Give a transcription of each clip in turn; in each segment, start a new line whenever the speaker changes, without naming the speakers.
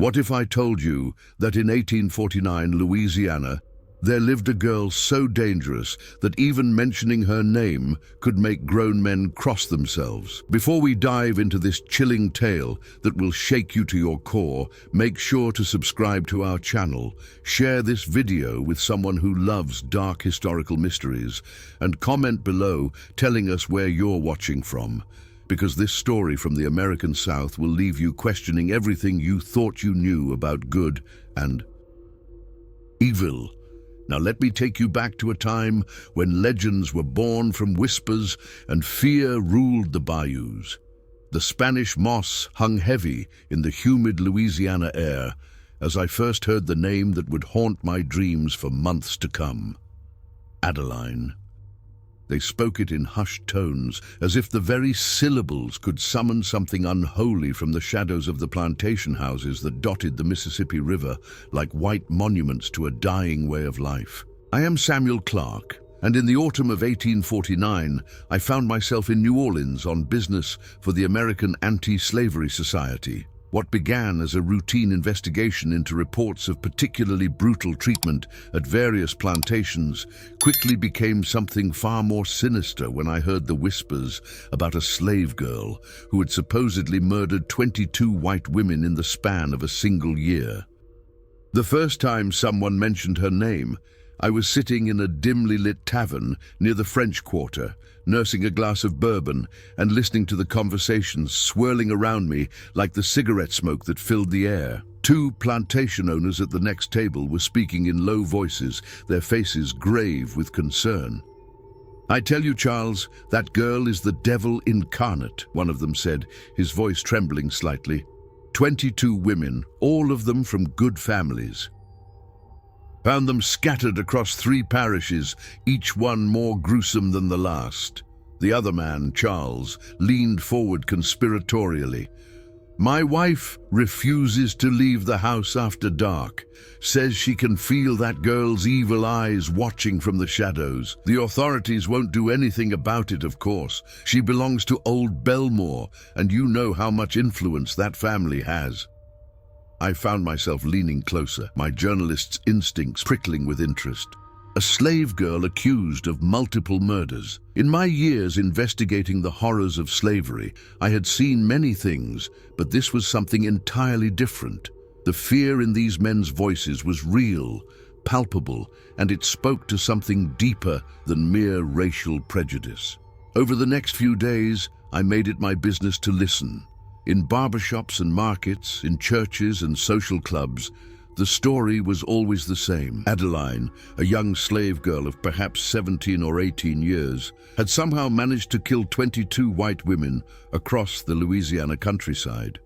What if I told you that in 1849 Louisiana, there lived a girl so dangerous that even mentioning her name could make grown men cross themselves? Before we dive into this chilling tale that will shake you to your core, make sure to subscribe to our channel, share this video with someone who loves dark historical mysteries, and comment below telling us where you're watching from. Because this story from the American South will leave you questioning everything you thought you knew about good and evil. Now let me take you back to a time when legends were born from whispers and fear ruled the bayous. The Spanish moss hung heavy in the humid Louisiana air as I first heard the name that would haunt my dreams for months to come. Adeline. They spoke it in hushed tones, as if the very syllables could summon something unholy from the shadows of the plantation houses that dotted the Mississippi River like white monuments to a dying way of life. I am Samuel Clark, and in the autumn of 1849, I found myself in New Orleans on business for the American Anti-Slavery Society. What began as a routine investigation into reports of particularly brutal treatment at various plantations quickly became something far more sinister when I heard the whispers about a slave girl who had supposedly murdered 22 white women in the span of a single year. The first time someone mentioned her name, I was sitting in a dimly lit tavern near the French Quarter, nursing a glass of bourbon and listening to the conversations swirling around me like the cigarette smoke that filled the air. Two plantation owners at the next table were speaking in low voices, their faces grave with concern. "I tell you, Charles, that girl is the devil incarnate," one of them said, his voice trembling slightly. 22 women, all of them from good families. Found them scattered across 3 parishes, each one more gruesome than the last. The other man, Charles, leaned forward conspiratorially. "My wife refuses to leave the house after dark, says she can feel that girl's evil eyes watching from the shadows. The authorities won't do anything about it, of course. She belongs to old Belmore, and you know how much influence that family has." I found myself leaning closer, my journalist's instincts prickling with interest. A slave girl accused of multiple murders. In my years investigating the horrors of slavery, I had seen many things, but this was something entirely different. The fear in these men's voices was real, palpable, and it spoke to something deeper than mere racial prejudice. Over the next few days, I made it my business to listen. In barbershops and markets, in churches and social clubs, the story was always the same. Adeline, a young slave girl of perhaps 17 or 18 years, had somehow managed to kill 22 white women across the Louisiana countryside.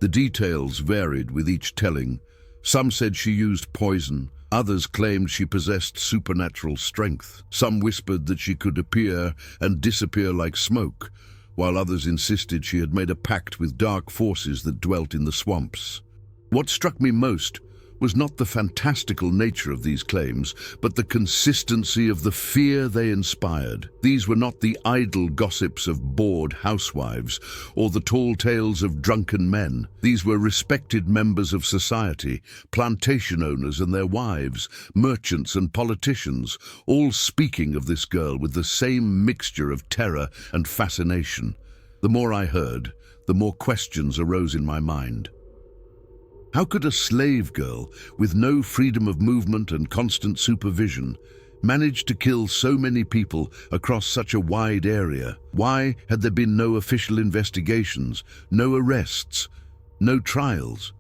The details varied with each telling. Some said she used poison, others claimed she possessed supernatural strength. Some whispered that she could appear and disappear like smoke, while others insisted she had made a pact with dark forces that dwelt in the swamps. What struck me most was not the fantastical nature of these claims, but the consistency of the fear they inspired. These were not the idle gossips of bored housewives or the tall tales of drunken men. These were respected members of society, plantation owners and their wives, merchants and politicians, all speaking of this girl with the same mixture of terror and fascination. The more I heard, the more questions arose in my mind. How could a slave girl, with no freedom of movement and constant supervision, manage to kill so many people across such a wide area? Why had there been no official investigations, no arrests, no trials?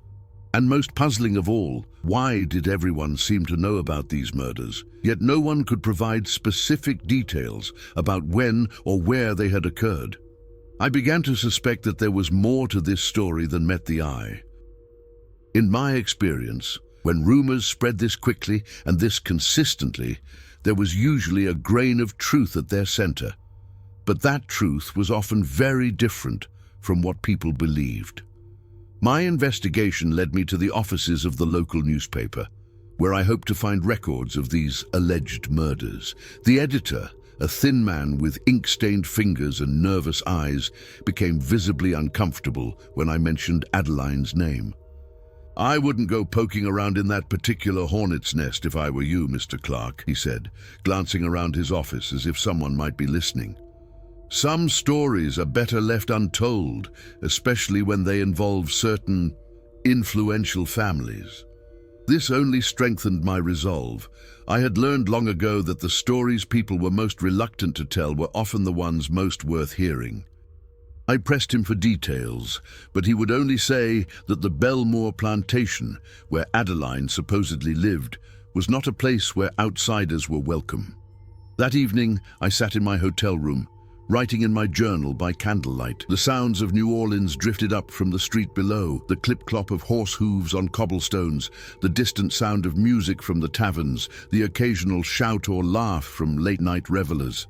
And most puzzling of all, why did everyone seem to know about these murders, yet no one could provide specific details about when or where they had occurred? I began to suspect that there was more to this story than met the eye. In my experience, when rumors spread this quickly and this consistently, there was usually a grain of truth at their center. But that truth was often very different from what people believed. My investigation led me to the offices of the local newspaper, where I hoped to find records of these alleged murders. The editor, a thin man with ink-stained fingers and nervous eyes, became visibly uncomfortable when I mentioned Adeline's name. "I wouldn't go poking around in that particular hornet's nest if I were you, Mr. Clark," he said, glancing around his office as if someone might be listening. "Some stories are better left untold, especially when they involve certain influential families." This only strengthened my resolve. I had learned long ago that the stories people were most reluctant to tell were often the ones most worth hearing. I pressed him for details, but he would only say that the Belmore plantation, where Adeline supposedly lived, was not a place where outsiders were welcome. That evening, I sat in my hotel room, writing in my journal by candlelight. The sounds of New Orleans drifted up from the street below, the clip-clop of horse hooves on cobblestones, the distant sound of music from the taverns, the occasional shout or laugh from late-night revelers.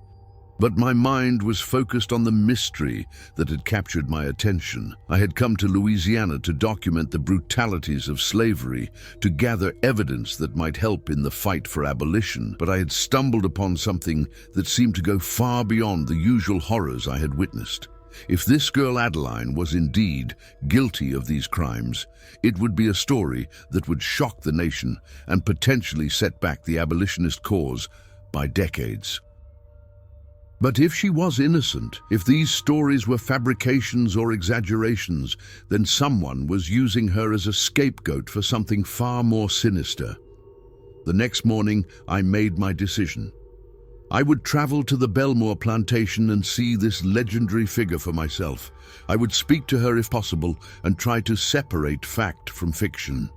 But my mind was focused on the mystery that had captured my attention. I had come to Louisiana to document the brutalities of slavery, to gather evidence that might help in the fight for abolition, but I had stumbled upon something that seemed to go far beyond the usual horrors I had witnessed. If this girl Adeline was indeed guilty of these crimes, it would be a story that would shock the nation and potentially set back the abolitionist cause by decades. But if she was innocent, if these stories were fabrications or exaggerations, then someone was using her as a scapegoat for something far more sinister. The next morning, I made my decision. I would travel to the Belmore plantation and see this legendary figure for myself. I would speak to her if possible and try to separate fact from fiction.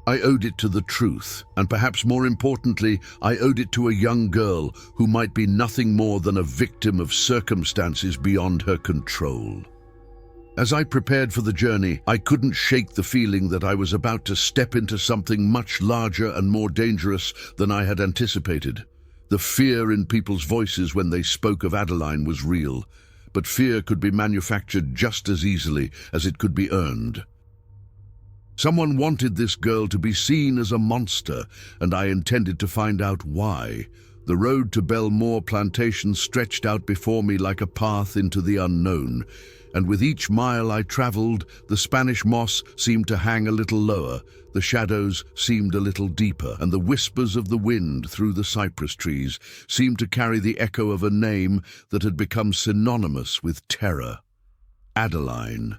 I owed it to the truth, and perhaps more importantly, I owed it to a young girl who might be nothing more than a victim of circumstances beyond her control. As I prepared for the journey, I couldn't shake the feeling that I was about to step into something much larger and more dangerous than I had anticipated. The fear in people's voices when they spoke of Adeline was real, but fear could be manufactured just as easily as it could be earned. Someone wanted this girl to be seen as a monster, and I intended to find out why. The road to Belmore plantation stretched out before me like a path into the unknown, and with each mile I traveled, the Spanish moss seemed to hang a little lower, the shadows seemed a little deeper, and the whispers of the wind through the cypress trees seemed to carry the echo of a name that had become synonymous with terror: Adeline.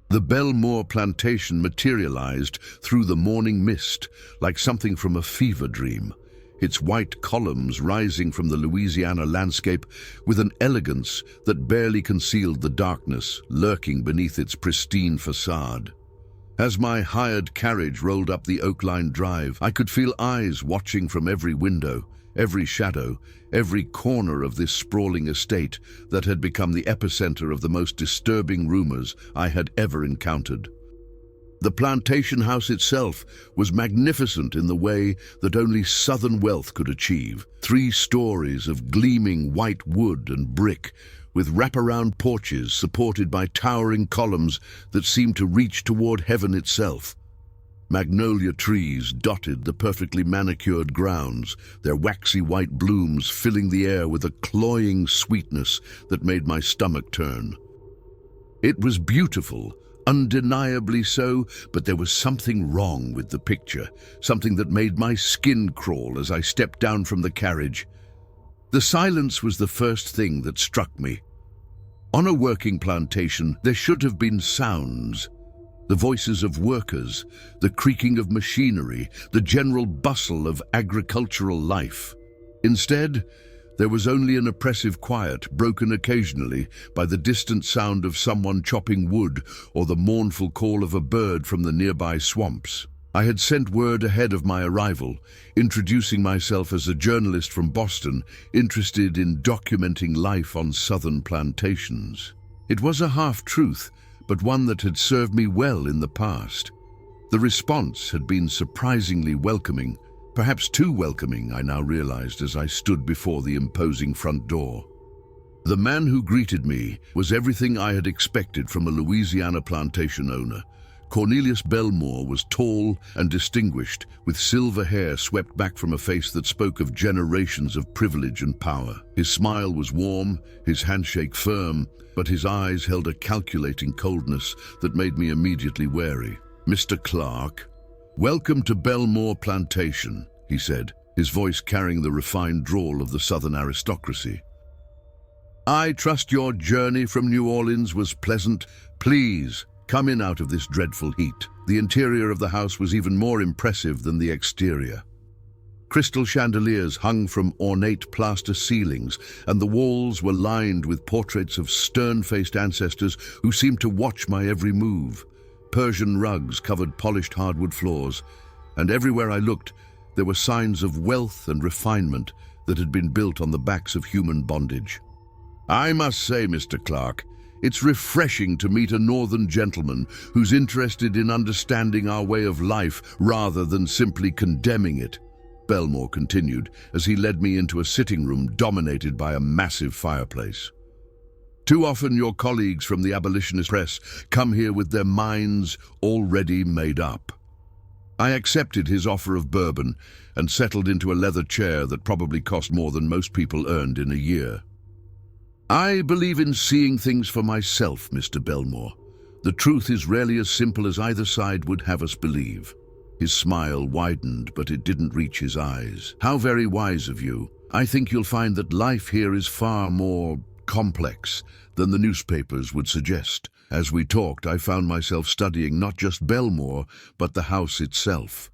The Belmore plantation materialized through the morning mist, like something from a fever dream, its white columns rising from the Louisiana landscape with an elegance that barely concealed the darkness lurking beneath its pristine facade. As my hired carriage rolled up the oak-lined drive, I could feel eyes watching from every window, every shadow, every corner of this sprawling estate that had become the epicenter of the most disturbing rumors I had ever encountered. The plantation house itself was magnificent in the way that only Southern wealth could achieve. 3 stories of gleaming white wood and brick, with wraparound porches supported by towering columns that seemed to reach toward heaven itself. Magnolia trees dotted the perfectly manicured grounds, their waxy white blooms filling the air with a cloying sweetness that made my stomach turn. It was beautiful, undeniably so, but there was something wrong with the picture, something that made my skin crawl as I stepped down from the carriage. The silence was the first thing that struck me. On a working plantation, there should have been sounds. The voices of workers, the creaking of machinery, the general bustle of agricultural life. Instead, there was only an oppressive quiet, broken occasionally by the distant sound of someone chopping wood or the mournful call of a bird from the nearby swamps. I had sent word ahead of my arrival, introducing myself as a journalist from Boston, interested in documenting life on southern plantations. It was a half-truth, but one that had served me well in the past. The response had been surprisingly welcoming, perhaps too welcoming, I now realized as I stood before the imposing front door. The man who greeted me was everything I had expected from a Louisiana plantation owner: Cornelius Belmore was tall and distinguished, with silver hair swept back from a face that spoke of generations of privilege and power. His smile was warm, his handshake firm, but his eyes held a calculating coldness that made me immediately wary. "Mr. Clark, welcome to Belmore Plantation," he said, his voice carrying the refined drawl of the Southern aristocracy. "I trust your journey from New Orleans was pleasant. Please, come in out of this dreadful heat." The interior of the house was even more impressive than the exterior. Crystal chandeliers hung from ornate plaster ceilings, and the walls were lined with portraits of stern-faced ancestors who seemed to watch my every move. Persian rugs covered polished hardwood floors, and everywhere I looked, there were signs of wealth and refinement that had been built on the backs of human bondage. "I must say, Mr. Clark, it's refreshing to meet a northern gentleman who's interested in understanding our way of life rather than simply condemning it," Belmore continued as he led me into a sitting room dominated by a massive fireplace. "Too often your colleagues from the abolitionist press come here with their minds already made up." I accepted his offer of bourbon and settled into a leather chair that probably cost more than most people earned in a year. "I believe in seeing things for myself, Mr. Belmore. The truth is rarely as simple as either side would have us believe." His smile widened, but it didn't reach his eyes. "How very wise of you. I think you'll find that life here is far more complex than the newspapers would suggest." As we talked, I found myself studying not just Belmore, but the house itself.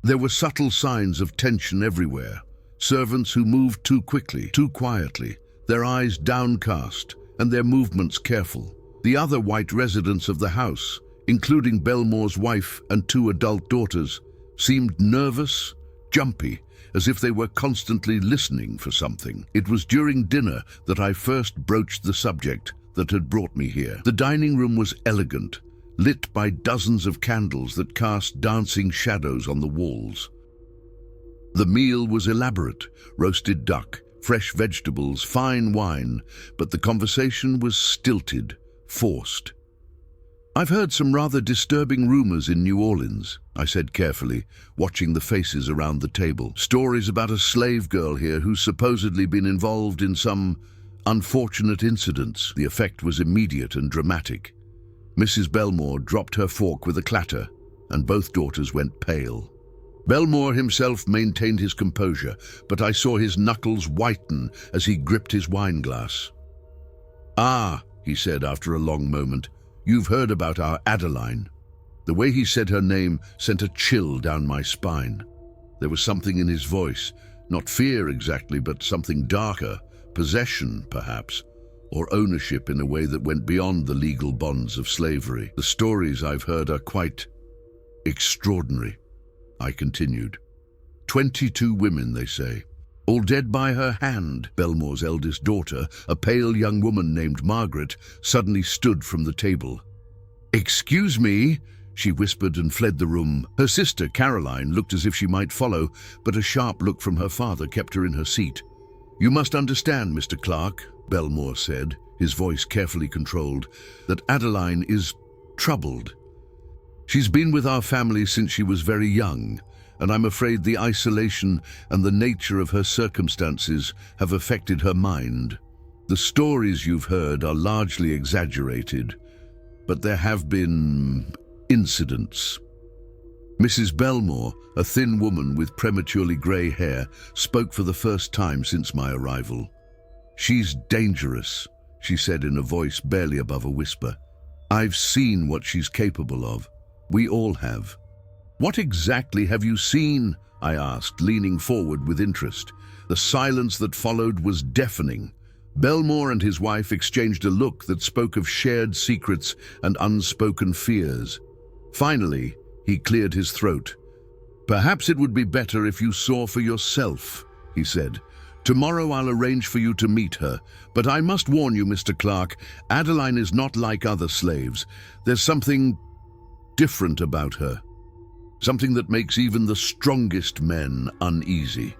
There were subtle signs of tension everywhere. Servants who moved too quickly, too quietly, their eyes downcast and their movements careful. The other white residents of the house, including Belmore's wife and 2 adult daughters, seemed nervous, jumpy, as if they were constantly listening for something. It was during dinner that I first broached the subject that had brought me here. The dining room was elegant, lit by dozens of candles that cast dancing shadows on the walls. The meal was elaborate: roasted duck, fresh vegetables, fine wine, but the conversation was stilted, forced. "I've heard some rather disturbing rumors in New Orleans," I said carefully, watching the faces around the table. "Stories about a slave girl here who's supposedly been involved in some unfortunate incidents." The effect was immediate and dramatic. Mrs. Belmore dropped her fork with a clatter, and both daughters went pale. Belmore himself maintained his composure, but I saw his knuckles whiten as he gripped his wineglass. "Ah," he said after a long moment, "you've heard about our Adeline." The way he said her name sent a chill down my spine. There was something in his voice, not fear exactly, but something darker, possession perhaps, or ownership in a way that went beyond the legal bonds of slavery. "The stories I've heard are quite extraordinary," I continued. 22 women, they say, all dead by her hand. Belmore's eldest daughter, a pale young woman named Margaret, suddenly stood from the table. "Excuse me," she whispered and fled the room. Her sister, Caroline, looked as if she might follow, but a sharp look from her father kept her in her seat. "You must understand, Mr. Clark," Belmore said, his voice carefully controlled, "that Adeline is troubled. She's been with our family since she was very young, and I'm afraid the isolation and the nature of her circumstances have affected her mind. The stories you've heard are largely exaggerated, but there have been incidents." Mrs. Belmore, a thin woman with prematurely grey hair, spoke for the first time since my arrival. "She's dangerous," she said in a voice barely above a whisper. "I've seen what she's capable of. We all have." "What exactly have you seen?" I asked, leaning forward with interest. The silence that followed was deafening. Belmore and his wife exchanged a look that spoke of shared secrets and unspoken fears. Finally, he cleared his throat. "Perhaps it would be better if you saw for yourself," he said. "Tomorrow I'll arrange for you to meet her, but I must warn you, Mr. Clark, Adeline is not like other slaves. There's something different about her, something that makes even the strongest men uneasy."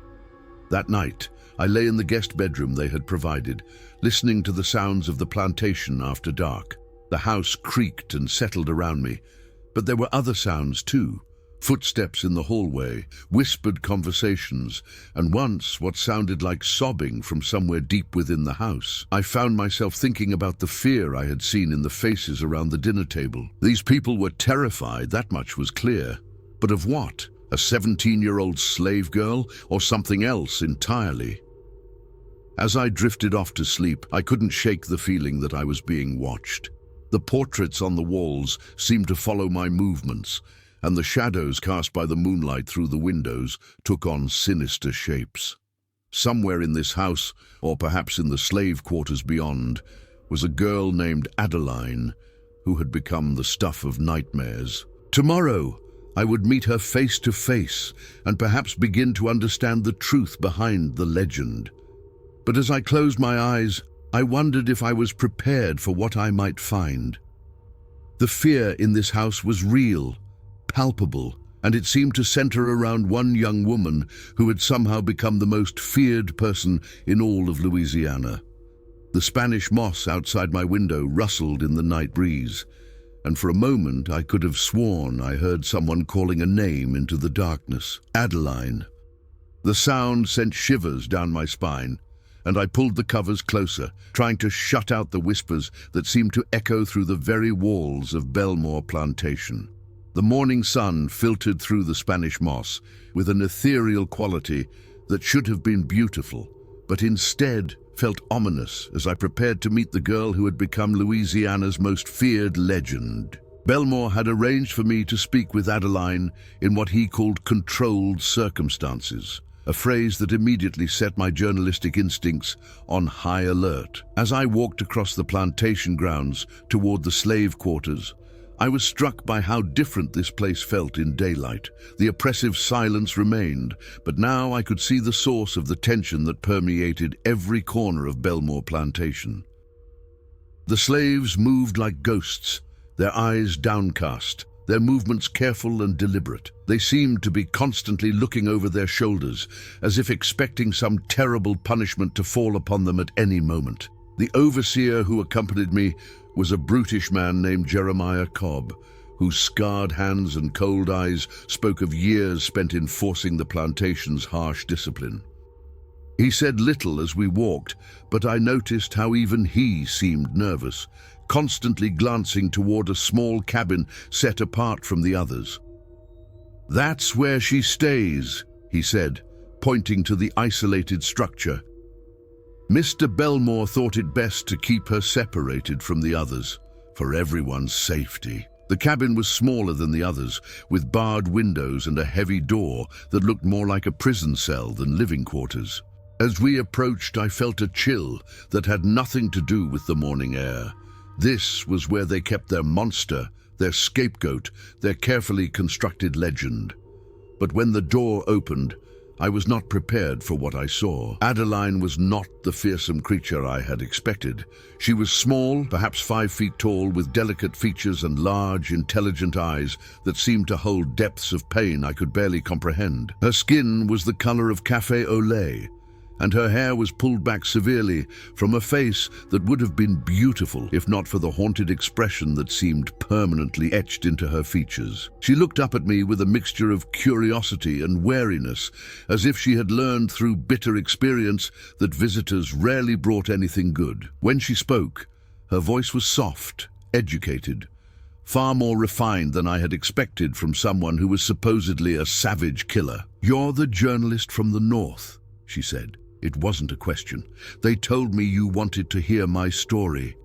That night, I lay in the guest bedroom they had provided, listening to the sounds of the plantation after dark. The house creaked and settled around me, but there were other sounds too. Footsteps in the hallway, whispered conversations, and once what sounded like sobbing from somewhere deep within the house. I found myself thinking about the fear I had seen in the faces around the dinner table. These people were terrified, that much was clear. But of what? A 17-year-old slave girl, or something else entirely? As I drifted off to sleep, I couldn't shake the feeling that I was being watched. The portraits on the walls seemed to follow my movements, and the shadows cast by the moonlight through the windows took on sinister shapes. Somewhere in this house, or perhaps in the slave quarters beyond, was a girl named Adeline, who had become the stuff of nightmares. Tomorrow, I would meet her face to face, and perhaps begin to understand the truth behind the legend. But as I closed my eyes, I wondered if I was prepared for what I might find. The fear in this house was real, palpable, and it seemed to center around one young woman who had somehow become the most feared person in all of Louisiana. The Spanish moss outside my window rustled in the night breeze, and for a moment I could have sworn I heard someone calling a name into the darkness. Adeline. The sound sent shivers down my spine, and I pulled the covers closer, trying to shut out the whispers that seemed to echo through the very walls of Belmore Plantation. The morning sun filtered through the Spanish moss with an ethereal quality that should have been beautiful, but instead felt ominous as I prepared to meet the girl who had become Louisiana's most feared legend. Belmore had arranged for me to speak with Adeline in what he called controlled circumstances, a phrase that immediately set my journalistic instincts on high alert. As I walked across the plantation grounds toward the slave quarters, I was struck by how different this place felt in daylight. The oppressive silence remained, but now I could see the source of the tension that permeated every corner of Belmore Plantation. The slaves moved like ghosts, their eyes downcast, their movements careful and deliberate. They seemed to be constantly looking over their shoulders, as if expecting some terrible punishment to fall upon them at any moment. The overseer who accompanied me was a brutish man named Jeremiah Cobb, whose scarred hands and cold eyes spoke of years spent enforcing the plantation's harsh discipline. He said little as we walked, but I noticed how even he seemed nervous, constantly glancing toward a small cabin set apart from the others. "That's where she stays," he said, pointing to the isolated structure. Mr. Belmore thought it best to keep her separated from the others, for everyone's safety. The cabin was smaller than the others, with barred windows and a heavy door that looked more like a prison cell than living quarters. As we approached, I felt a chill that had nothing to do with the morning air. This was where they kept their monster, their scapegoat, their carefully constructed legend. But when the door opened, I was not prepared for what I saw. Adeline was not the fearsome creature I had expected. She was small, perhaps 5 feet tall, with delicate features and large, intelligent eyes that seemed to hold depths of pain I could barely comprehend. Her skin was the color of café au lait, and her hair was pulled back severely from a face that would have been beautiful if not for the haunted expression that seemed permanently etched into her features. She looked up at me with a mixture of curiosity and wariness, as if she had learned through bitter experience that visitors rarely brought anything good. When she spoke, her voice was soft, educated, far more refined than I had expected from someone who was supposedly a savage killer. "You're the journalist from the North," she said. It wasn't a question. "They told me you wanted to hear my story."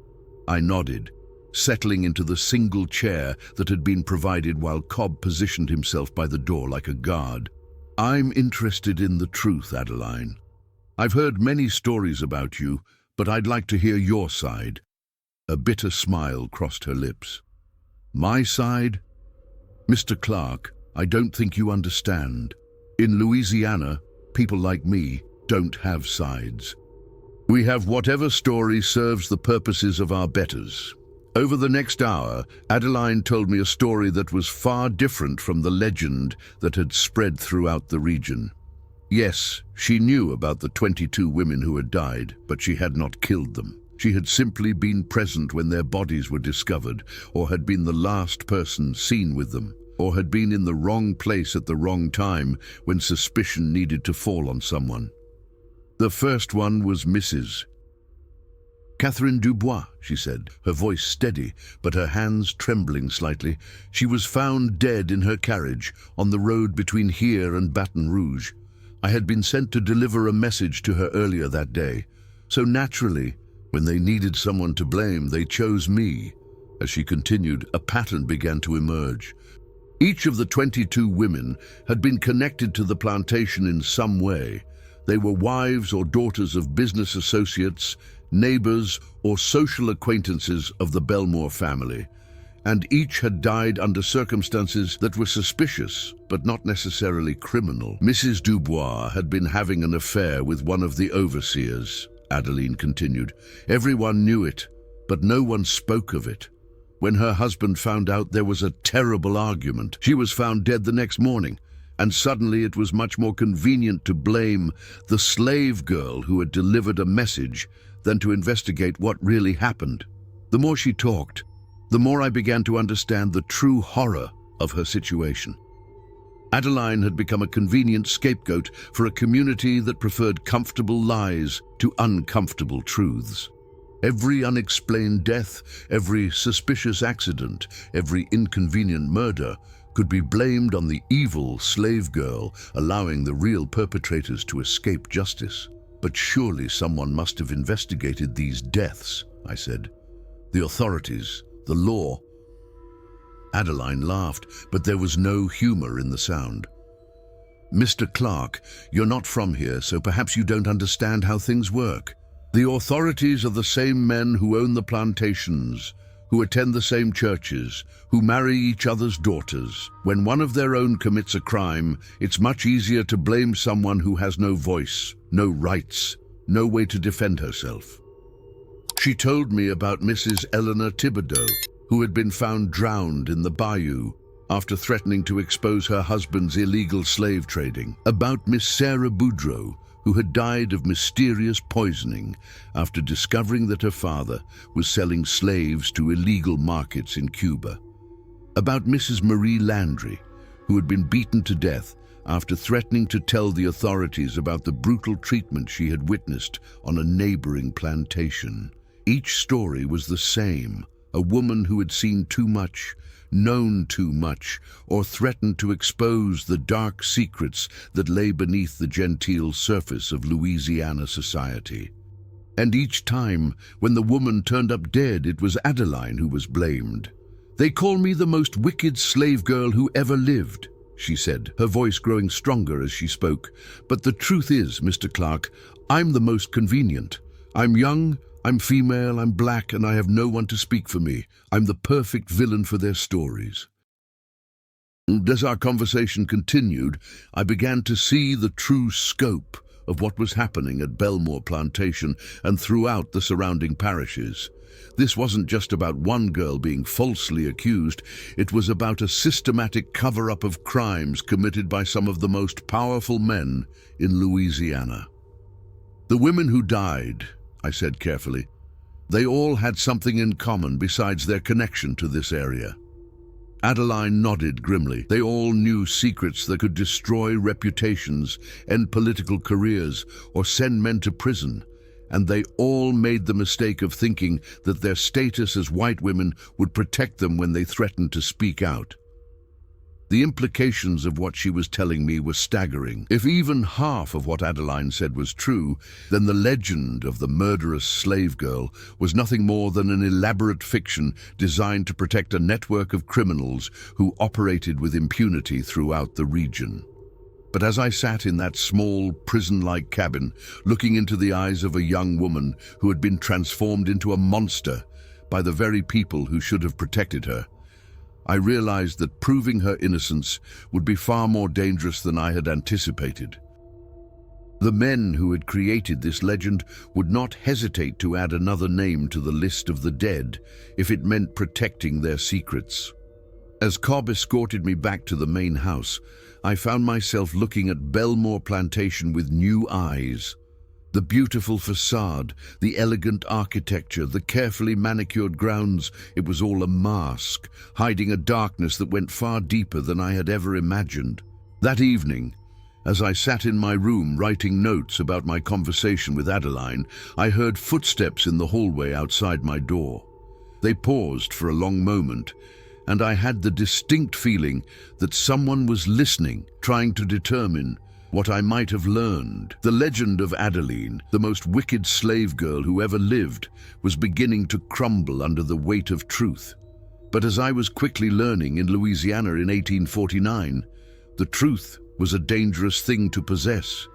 I nodded, settling into the single chair that had been provided while Cobb positioned himself by the door like a guard. "I'm interested in the truth, Adeline. I've heard many stories about you, but I'd like to hear your side." A bitter smile crossed her lips. "My side? Mr. Clark, I don't think you understand. In Louisiana, people like me don't have sides. We have whatever story serves the purposes of our betters." Over the next hour, Adeline told me a story that was far different from the legend that had spread throughout the region. Yes, she knew about the 22 women who had died, but she had not killed them. She had simply been present when their bodies were discovered, or had been the last person seen with them, or had been in the wrong place at the wrong time when suspicion needed to fall on someone. The first one was Mrs. Catherine Dubois, she said, her voice steady, but her hands trembling slightly. She was found dead in her carriage on the road between here and Baton Rouge. I had been sent to deliver a message to her earlier that day, so naturally, when they needed someone to blame, they chose me. As she continued, a pattern began to emerge. Each of the 22 women had been connected to the plantation in some way. They were wives or daughters of business associates, neighbors, or social acquaintances of the Belmore family, and each had died under circumstances that were suspicious, but not necessarily criminal. Mrs. Dubois had been having an affair with one of the overseers, Adeline continued. Everyone knew it, but no one spoke of it. When her husband found out, there was a terrible argument. She was found dead the next morning, and suddenly it was much more convenient to blame the slave girl who had delivered a message than to investigate what really happened. The more she talked, the more I began to understand the true horror of her situation. Adeline had become a convenient scapegoat for a community that preferred comfortable lies to uncomfortable truths. Every unexplained death, every suspicious accident, every inconvenient murder could be blamed on the evil slave girl, allowing the real perpetrators to escape justice. But surely someone must have investigated these deaths, I said. The authorities, the law. Adeline laughed, but there was no humor in the sound. Mr. Clark, you're not from here, so perhaps you don't understand how things work. The authorities are the same men who own the plantations, who attend the same churches, who marry each other's daughters. When one of their own commits a crime, it's much easier to blame someone who has no voice, no rights, no way to defend herself. She told me about Mrs. Eleanor Thibodeau, who had been found drowned in the bayou after threatening to expose her husband's illegal slave trading. About Miss Sarah Boudreau, who had died of mysterious poisoning after discovering that her father was selling slaves to illegal markets in Cuba. About Mrs. Marie Landry, who had been beaten to death after threatening to tell the authorities about the brutal treatment she had witnessed on a neighboring plantation. Each story was the same: a woman who had seen too much, known too much, or threatened to expose the dark secrets that lay beneath the genteel surface of Louisiana society. And each time, when the woman turned up dead, it was Adeline who was blamed. "They call me the most wicked slave girl who ever lived," she said, her voice growing stronger as she spoke. "But the truth is, Mr. Clark, I'm the most convenient. I'm young, I'm female, I'm black, and I have no one to speak for me. I'm the perfect villain for their stories." As our conversation continued, I began to see the true scope of what was happening at Belmore Plantation and throughout the surrounding parishes. This wasn't just about one girl being falsely accused. It was about a systematic cover-up of crimes committed by some of the most powerful men in Louisiana. "The women who died," I said carefully, "they all had something in common besides their connection to this area." Adeline nodded grimly. They all knew secrets that could destroy reputations, end political careers, or send men to prison, and they all made the mistake of thinking that their status as white women would protect them when they threatened to speak out. The implications of what she was telling me were staggering. If even half of what Adeline said was true, then the legend of the murderous slave girl was nothing more than an elaborate fiction designed to protect a network of criminals who operated with impunity throughout the region. But as I sat in that small, prison-like cabin, looking into the eyes of a young woman who had been transformed into a monster by the very people who should have protected her, I realized that proving her innocence would be far more dangerous than I had anticipated. The men who had created this legend would not hesitate to add another name to the list of the dead if it meant protecting their secrets. As Cobb escorted me back to the main house, I found myself looking at Belmore Plantation with new eyes. The beautiful facade, the elegant architecture, the carefully manicured grounds, it was all a mask, hiding a darkness that went far deeper than I had ever imagined. That evening, as I sat in my room writing notes about my conversation with Adeline, I heard footsteps in the hallway outside my door. They paused for a long moment, and I had the distinct feeling that someone was listening, trying to determine what I might have learned. The legend of Adeline, the most wicked slave girl who ever lived, was beginning to crumble under the weight of truth. But as I was quickly learning in Louisiana in 1849, the truth was a dangerous thing to possess.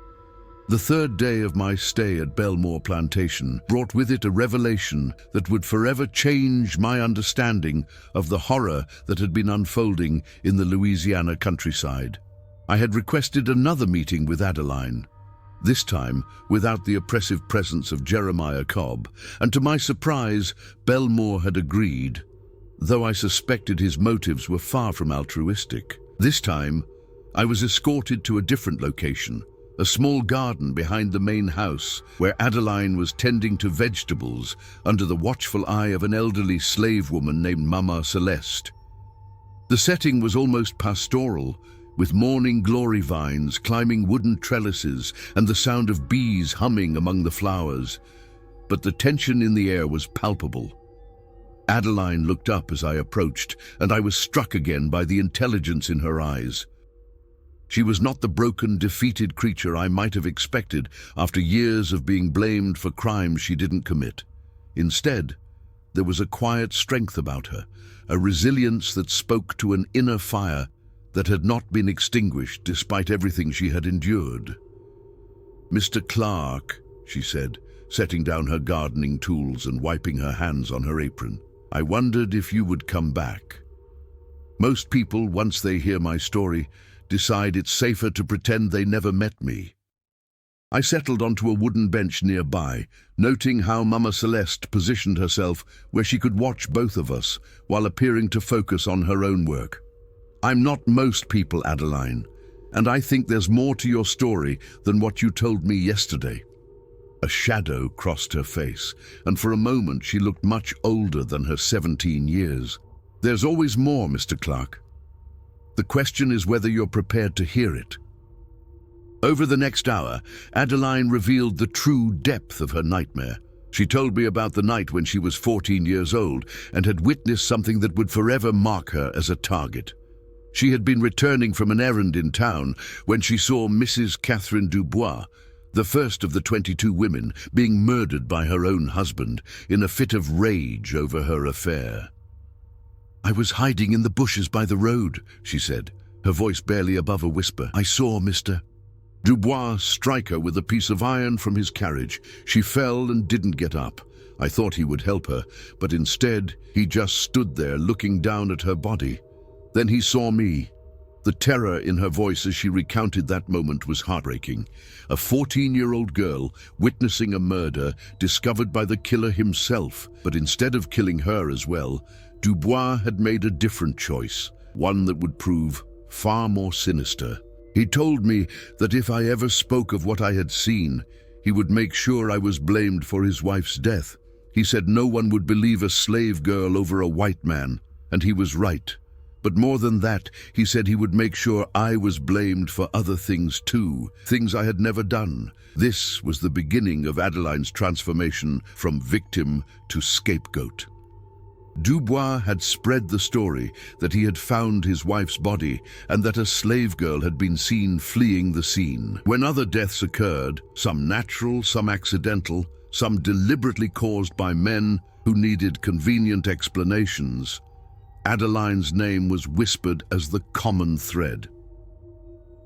The third day of my stay at Belmore Plantation brought with it a revelation that would forever change my understanding of the horror that had been unfolding in the Louisiana countryside. I had requested another meeting with Adeline, this time without the oppressive presence of Jeremiah Cobb, and to my surprise, Belmore had agreed, though I suspected his motives were far from altruistic. This time, I was escorted to a different location, a small garden behind the main house, where Adeline was tending to vegetables under the watchful eye of an elderly slave woman named Mama Celeste. The setting was almost pastoral, with morning glory vines climbing wooden trellises and the sound of bees humming among the flowers. But the tension in the air was palpable. Adeline looked up as I approached, and I was struck again by the intelligence in her eyes. She was not the broken, defeated creature I might have expected after years of being blamed for crimes she didn't commit. Instead, there was a quiet strength about her, a resilience that spoke to an inner fire that had not been extinguished despite everything she had endured. "Mr. Clark," she said, setting down her gardening tools and wiping her hands on her apron, "I wondered if you would come back. Most people, once they hear my story, decide it's safer to pretend they never met me." I settled onto a wooden bench nearby, noting how Mama Celeste positioned herself where she could watch both of us while appearing to focus on her own work. "I'm not most people, Adeline, and I think there's more to your story than what you told me yesterday." A shadow crossed her face, and for a moment she looked much older than her 17 years. "There's always more, Mr. Clark. The question is whether you're prepared to hear it." Over the next hour, Adeline revealed the true depth of her nightmare. She told me about the night when she was 14 years old and had witnessed something that would forever mark her as a target. She had been returning from an errand in town when she saw Mrs. Catherine Dubois, the first of the 22 women, being murdered by her own husband in a fit of rage over her affair. "I was hiding in the bushes by the road," she said, her voice barely above a whisper. "I saw Mr. Dubois strike her with a piece of iron from his carriage. She fell and didn't get up. I thought he would help her, but instead he just stood there looking down at her body. Then he saw me." The terror in her voice as she recounted that moment was heartbreaking. A 14-year-old girl witnessing a murder discovered by the killer himself, but instead of killing her as well, Dubois had made a different choice, one that would prove far more sinister. He told me that if I ever spoke of what I had seen, he would make sure I was blamed for his wife's death. He said no one would believe a slave girl over a white man, and he was right. But more than that, he said he would make sure I was blamed for other things too, things I had never done. This was the beginning of Adeline's transformation from victim to scapegoat. Dubois had spread the story that he had found his wife's body and that a slave girl had been seen fleeing the scene. When other deaths occurred, some natural, some accidental, some deliberately caused by men who needed convenient explanations, Adeline's name was whispered as the common thread.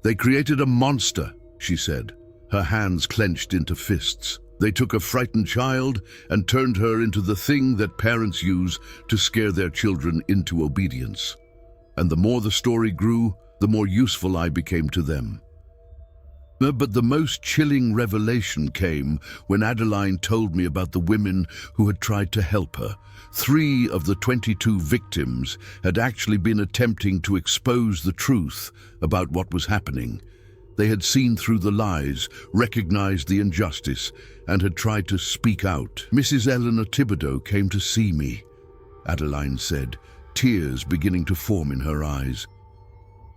"They created a monster," she said, her hands clenched into fists. "They took a frightened child and turned her into the thing that parents use to scare their children into obedience. And the more the story grew, the more useful I became to them." But the most chilling revelation came when Adeline told me about the women who had tried to help her. 3 of the 22 victims had actually been attempting to expose the truth about what was happening. They had seen through the lies, recognized the injustice, and had tried to speak out. "Mrs. Eleanor Thibodeau came to see me," Adeline said, tears beginning to form in her eyes.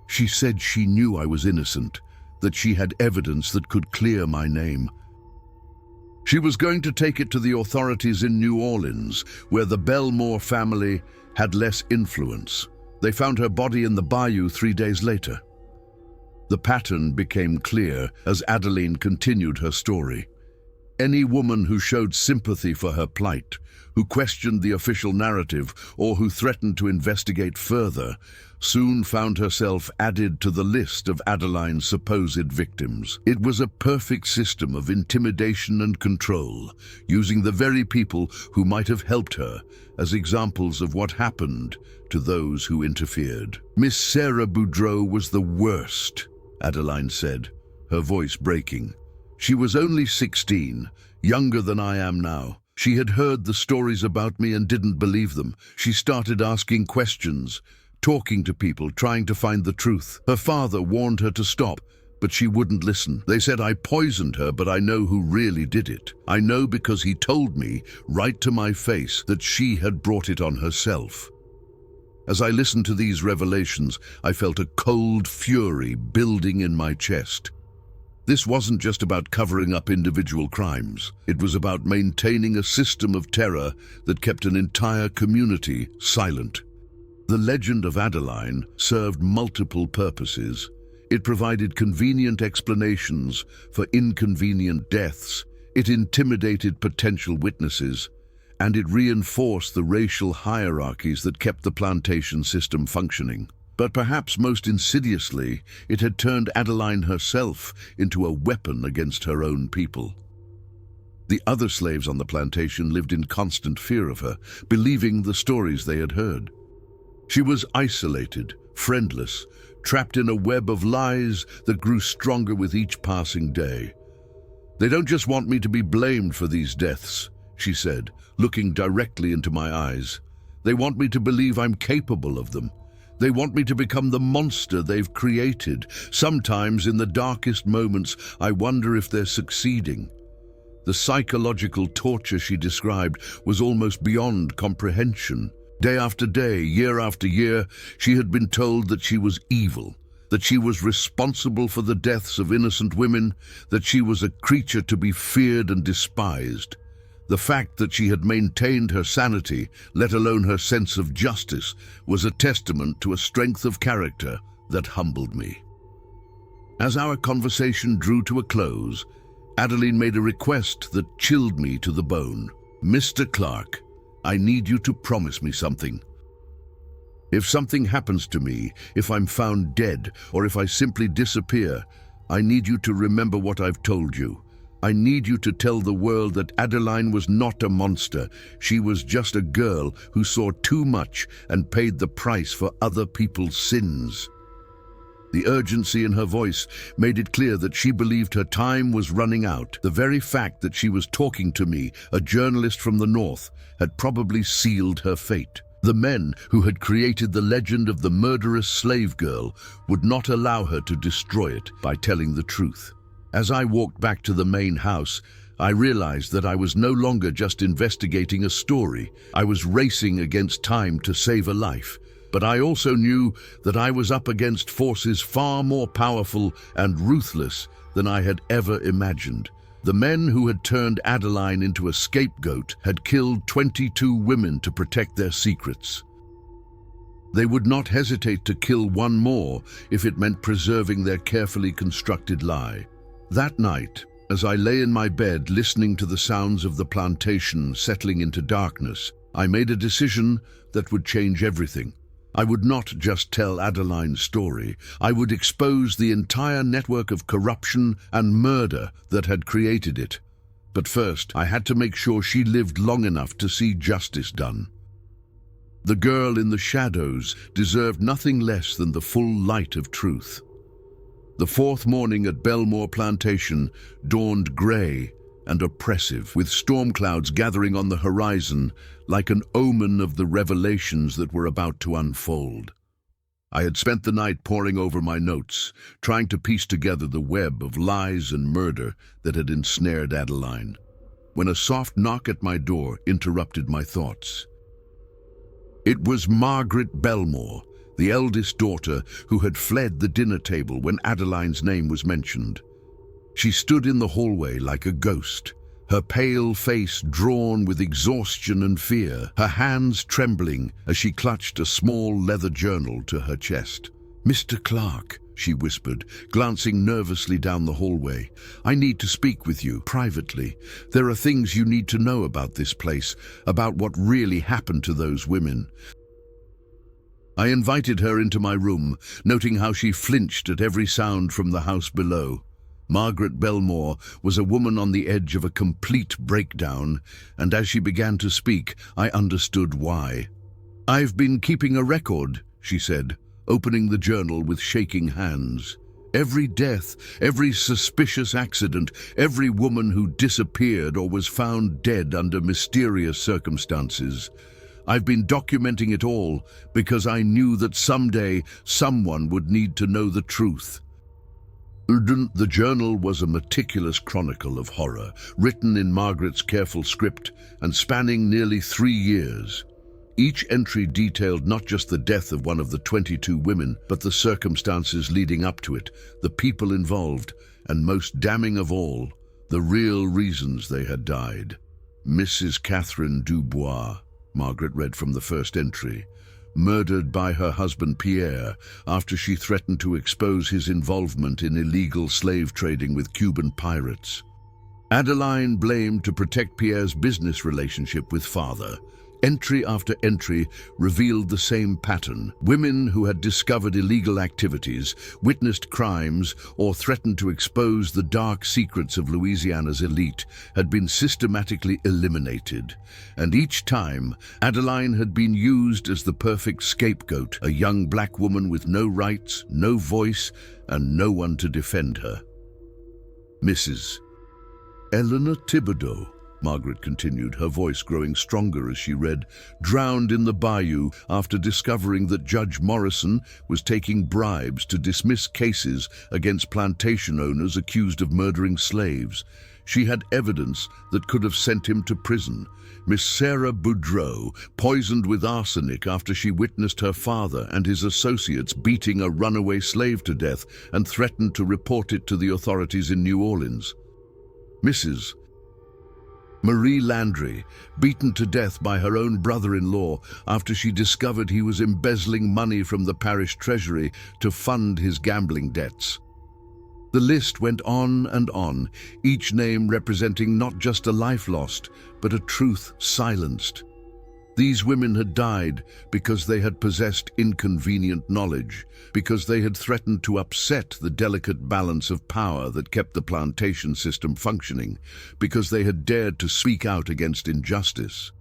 "She said she knew I was innocent, that she had evidence that could clear my name. She was going to take it to the authorities in New Orleans, where the Belmore family had less influence. They found her body in the bayou 3 days later." The pattern became clear as Adeline continued her story. Any woman who showed sympathy for her plight, who questioned the official narrative, or who threatened to investigate further, soon found herself added to the list of Adeline's supposed victims. It was a perfect system of intimidation and control, using the very people who might have helped her as examples of what happened to those who interfered. "Miss Sarah Boudreau was the worst," Adeline said, her voice breaking. "She was only 16, younger than I am now. She had heard the stories about me and didn't believe them. She started asking questions, talking to people, trying to find the truth. Her father warned her to stop, but she wouldn't listen. They said I poisoned her, but I know who really did it. I know because he told me, right to my face, that she had brought it on herself." As I listened to these revelations, I felt a cold fury building in my chest. This wasn't just about covering up individual crimes. It was about maintaining a system of terror that kept an entire community silent. The legend of Adeline served multiple purposes. It provided convenient explanations for inconvenient deaths, it intimidated potential witnesses, and it reinforced the racial hierarchies that kept the plantation system functioning. But perhaps most insidiously, it had turned Adeline herself into a weapon against her own people. The other slaves on the plantation lived in constant fear of her, believing the stories they had heard. She was isolated, friendless, trapped in a web of lies that grew stronger with each passing day. "They don't just want me to be blamed for these deaths," she said, looking directly into my eyes. "They want me to believe I'm capable of them. They want me to become the monster they've created. Sometimes, in the darkest moments, I wonder if they're succeeding." The psychological torture she described was almost beyond comprehension. Day after day, year after year, she had been told that she was evil, that she was responsible for the deaths of innocent women, that she was a creature to be feared and despised. The fact that she had maintained her sanity, let alone her sense of justice, was a testament to a strength of character that humbled me. As our conversation drew to a close, Adeline made a request that chilled me to the bone. "Mr. Clark, I need you to promise me something. If something happens to me, if I'm found dead, or if I simply disappear, I need you to remember what I've told you. I need you to tell the world that Adeline was not a monster. She was just a girl who saw too much and paid the price for other people's sins." The urgency in her voice made it clear that she believed her time was running out. The very fact that she was talking to me, a journalist from the North, had probably sealed her fate. The men who had created the legend of the murderous slave girl would not allow her to destroy it by telling the truth. As I walked back to the main house, I realized that I was no longer just investigating a story. I was racing against time to save a life. But I also knew that I was up against forces far more powerful and ruthless than I had ever imagined. The men who had turned Adeline into a scapegoat had killed 22 women to protect their secrets. They would not hesitate to kill one more if it meant preserving their carefully constructed lie. That night, as I lay in my bed listening to the sounds of the plantation settling into darkness, I made a decision that would change everything. I would not just tell Adeline's story. I would expose the entire network of corruption and murder that had created it. But first, I had to make sure she lived long enough to see justice done. The girl in the shadows deserved nothing less than the full light of truth. The fourth morning at Belmore Plantation dawned grey and oppressive, with storm clouds gathering on the horizon like an omen of the revelations that were about to unfold. I had spent the night poring over my notes, trying to piece together the web of lies and murder that had ensnared Adeline, when a soft knock at my door interrupted my thoughts. It was Margaret Belmore, the eldest daughter, who had fled the dinner table when Adeline's name was mentioned. She stood in the hallway like a ghost, her pale face drawn with exhaustion and fear, her hands trembling as she clutched a small leather journal to her chest. "Mr. Clark," she whispered, glancing nervously down the hallway, "I need to speak with you, privately. There are things you need to know about this place, about what really happened to those women." I invited her into my room, noting how she flinched at every sound from the house below. Margaret Belmore was a woman on the edge of a complete breakdown, and as she began to speak, I understood why. "I've been keeping a record," she said, opening the journal with shaking hands. "Every death, every suspicious accident, every woman who disappeared or was found dead under mysterious circumstances. I've been documenting it all because I knew that someday someone would need to know the truth." The journal was a meticulous chronicle of horror, written in Margaret's careful script and spanning nearly 3 years. Each entry detailed not just the death of one of the 22 women, but the circumstances leading up to it, the people involved, and most damning of all, the real reasons they had died. "Mrs. Catherine Dubois," Margaret read from the first entry, "murdered by her husband Pierre after she threatened to expose his involvement in illegal slave trading with Cuban pirates. Adeline blamed to protect Pierre's business relationship with father." Entry after entry revealed the same pattern. Women who had discovered illegal activities, witnessed crimes, or threatened to expose the dark secrets of Louisiana's elite had been systematically eliminated. And each time, Adeline had been used as the perfect scapegoat, a young black woman with no rights, no voice, and no one to defend her. "Mrs. Eleanor Thibodeau," Margaret continued, her voice growing stronger as she read, "drowned in the bayou after discovering that Judge Morrison was taking bribes to dismiss cases against plantation owners accused of murdering slaves. She had evidence that could have sent him to prison. Miss Sarah Boudreau poisoned with arsenic after she witnessed her father and his associates beating a runaway slave to death and threatened to report it to the authorities in New Orleans. Mrs. Marie Landry, beaten to death by her own brother-in-law after she discovered he was embezzling money from the parish treasury to fund his gambling debts." The list went on and on, each name representing not just a life lost, but a truth silenced. These women had died because they had possessed inconvenient knowledge, because they had threatened to upset the delicate balance of power that kept the plantation system functioning, because they had dared to speak out against injustice.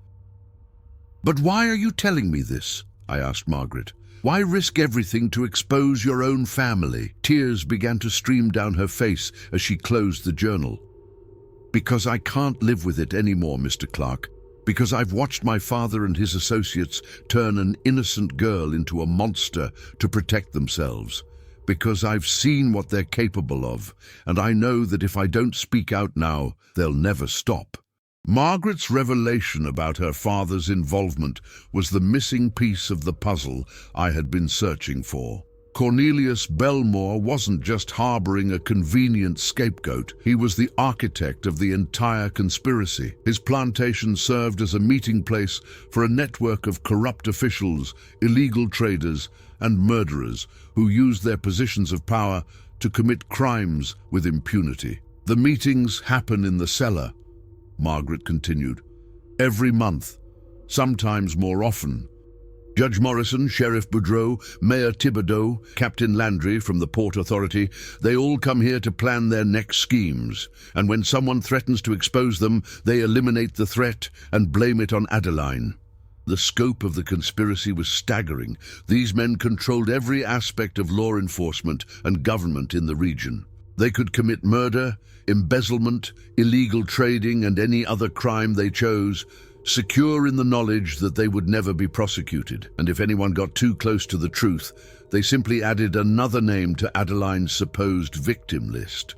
"But why are you telling me this?" I asked Margaret. "Why risk everything to expose your own family?" Tears began to stream down her face as she closed the journal. "Because I can't live with it anymore, Mr. Clark. Because I've watched my father and his associates turn an innocent girl into a monster to protect themselves. Because I've seen what they're capable of, and I know that if I don't speak out now, they'll never stop." Margaret's revelation about her father's involvement was the missing piece of the puzzle I had been searching for. Cornelius Belmore wasn't just harboring a convenient scapegoat. He was the architect of the entire conspiracy. His plantation served as a meeting place for a network of corrupt officials, illegal traders, and murderers who used their positions of power to commit crimes with impunity. "The meetings happen in the cellar," Margaret continued, "every month, sometimes more often. Judge Morrison, Sheriff Boudreau, Mayor Thibodeau, Captain Landry from the Port Authority, they all come here to plan their next schemes. And when someone threatens to expose them, they eliminate the threat and blame it on Adeline." The scope of the conspiracy was staggering. These men controlled every aspect of law enforcement and government in the region. They could commit murder, embezzlement, illegal trading, and any other crime they chose, secure in the knowledge that they would never be prosecuted, and if anyone got too close to the truth, they simply added another name to Adeline's supposed victim list.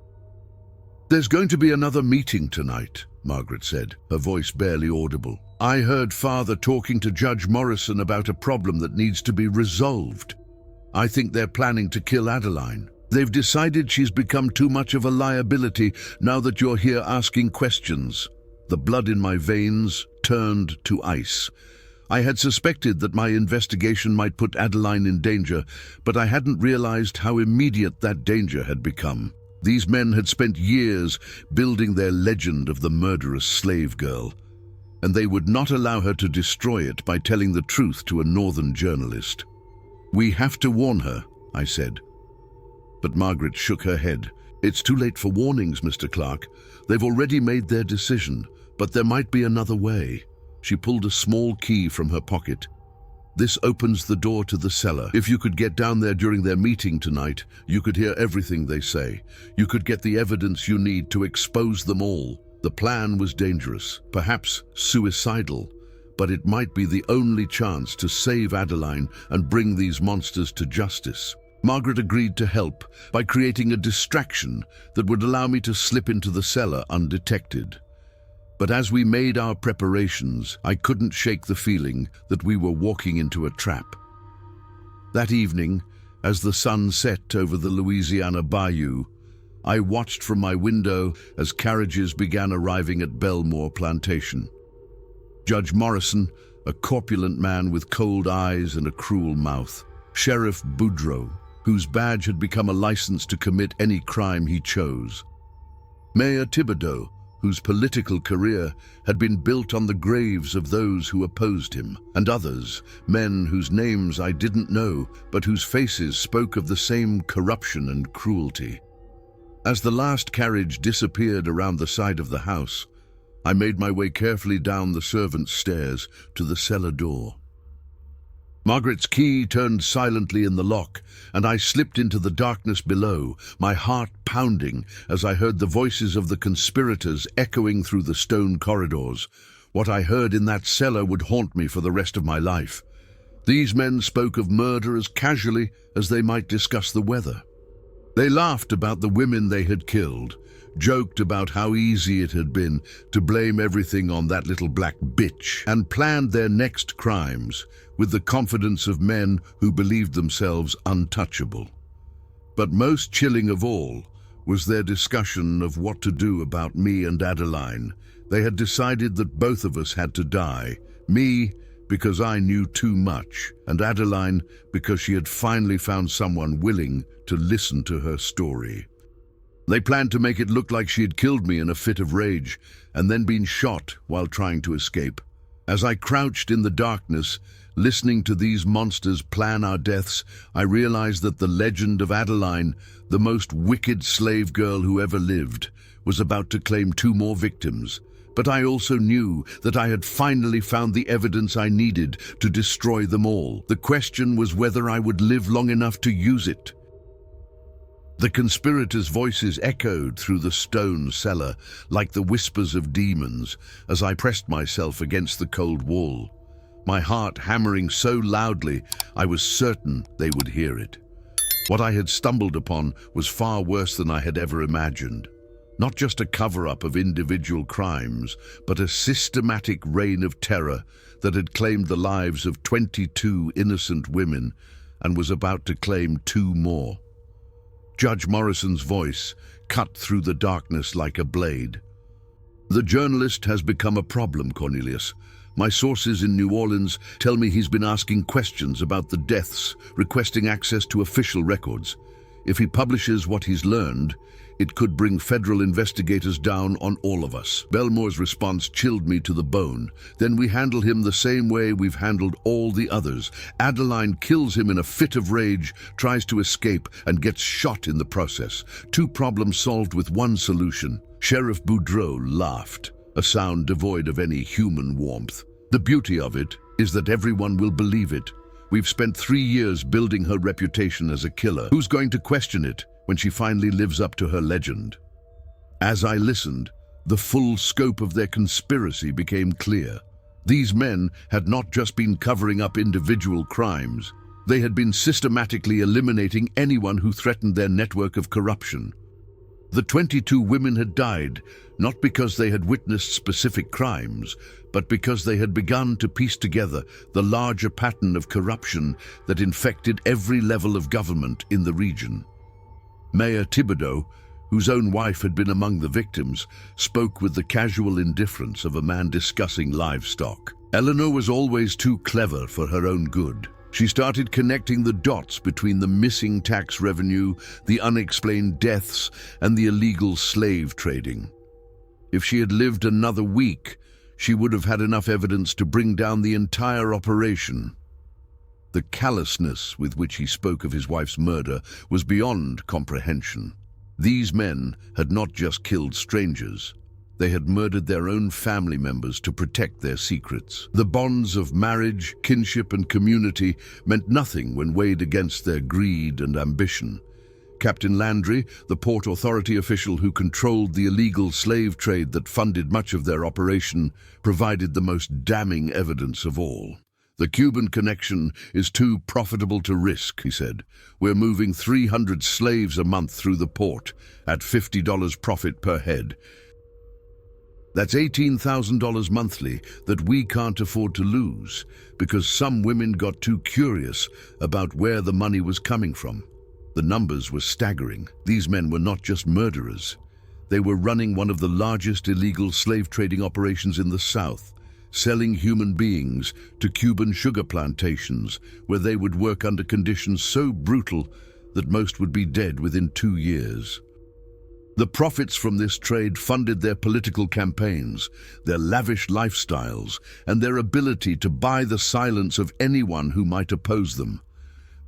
"There's going to be another meeting tonight," Margaret said, her voice barely audible. "I heard Father talking to Judge Morrison about a problem that needs to be resolved. I think they're planning to kill Adeline. They've decided she's become too much of a liability now that you're here asking questions." The blood in my veins turned to ice. I had suspected that my investigation might put Adeline in danger, but I hadn't realized how immediate that danger had become. These men had spent years building their legend of the murderous slave girl, and they would not allow her to destroy it by telling the truth to a northern journalist. "We have to warn her," I said. But Margaret shook her head. "It's too late for warnings, Mr. Clark. They've already made their decision, but there might be another way." She pulled a small key from her pocket. "This opens the door to the cellar. If you could get down there during their meeting tonight, you could hear everything they say. You could get the evidence you need to expose them all." The plan was dangerous, perhaps suicidal, but it might be the only chance to save Adeline and bring these monsters to justice. Margaret agreed to help by creating a distraction that would allow me to slip into the cellar undetected. But as we made our preparations, I couldn't shake the feeling that we were walking into a trap. That evening, as the sun set over the Louisiana bayou, I watched from my window as carriages began arriving at Belmore Plantation. Judge Morrison, a corpulent man with cold eyes and a cruel mouth. Sheriff Boudreaux, whose badge had become a license to commit any crime he chose. Mayor Thibodeau, whose political career had been built on the graves of those who opposed him, and others, men whose names I didn't know, but whose faces spoke of the same corruption and cruelty. As the last carriage disappeared around the side of the house, I made my way carefully down the servants' stairs to the cellar door. Margaret's key turned silently in the lock, and I slipped into the darkness below, my heart pounding as I heard the voices of the conspirators echoing through the stone corridors. What I heard in that cellar would haunt me for the rest of my life. These men spoke of murder as casually as they might discuss the weather. They laughed about the women they had killed, joked about how easy it had been to blame everything on that little black bitch, and planned their next crimes with the confidence of men who believed themselves untouchable. But most chilling of all was their discussion of what to do about me and Adeline. They had decided that both of us had to die, me because I knew too much, and Adeline because she had finally found someone willing to listen to her story. They planned to make it look like she had killed me in a fit of rage and then been shot while trying to escape. As I crouched in the darkness, listening to these monsters plan our deaths, I realized that the legend of Adeline, the most wicked slave girl who ever lived, was about to claim 2 more victims. But I also knew that I had finally found the evidence I needed to destroy them all. The question was whether I would live long enough to use it. The conspirators' voices echoed through the stone cellar like the whispers of demons as I pressed myself against the cold wall, my heart hammering so loudly I was certain they would hear it. What I had stumbled upon was far worse than I had ever imagined. Not just a cover-up of individual crimes, but a systematic reign of terror that had claimed the lives of 22 innocent women and was about to claim 2 more. Judge Morrison's voice cut through the darkness like a blade. "The journalist has become a problem, Cornelius. My sources in New Orleans tell me he's been asking questions about the deaths, requesting access to official records. If he publishes what he's learned, it could bring federal investigators down on all of us." Belmore's response chilled me to the bone. "Then we handle him the same way we've handled all the others. Adeline kills him in a fit of rage, tries to escape, and gets shot in the process. 2 problems solved with 1 solution." Sheriff Boudreaux laughed, a sound devoid of any human warmth. "The beauty of it is that everyone will believe it. We've spent 3 years building her reputation as a killer. Who's going to question it when she finally lives up to her legend?" As I listened, the full scope of their conspiracy became clear. These men had not just been covering up individual crimes, they had been systematically eliminating anyone who threatened their network of corruption. The 22 women had died, not because they had witnessed specific crimes, but because they had begun to piece together the larger pattern of corruption that infected every level of government in the region. Mayor Thibodeau, whose own wife had been among the victims, spoke with the casual indifference of a man discussing livestock. Eleanor was always too clever for her own good. She started connecting the dots between the missing tax revenue, the unexplained deaths, and the illegal slave trading. If she had lived another week, she would have had enough evidence to bring down the entire operation. The callousness with which he spoke of his wife's murder was beyond comprehension. These men had not just killed strangers. They had murdered their own family members to protect their secrets. The bonds of marriage, kinship, and community meant nothing when weighed against their greed and ambition. Captain Landry, the Port Authority official who controlled the illegal slave trade that funded much of their operation, provided the most damning evidence of all. "The Cuban connection is too profitable to risk," he said. "We're moving 300 slaves a month through the port at $50 profit per head. That's $18,000 monthly that we can't afford to lose because some women got too curious about where the money was coming from." The numbers were staggering. These men were not just murderers. They were running one of the largest illegal slave trading operations in the South, selling human beings to Cuban sugar plantations where they would work under conditions so brutal that most would be dead within 2 years. The profits from this trade funded their political campaigns, their lavish lifestyles, and their ability to buy the silence of anyone who might oppose them.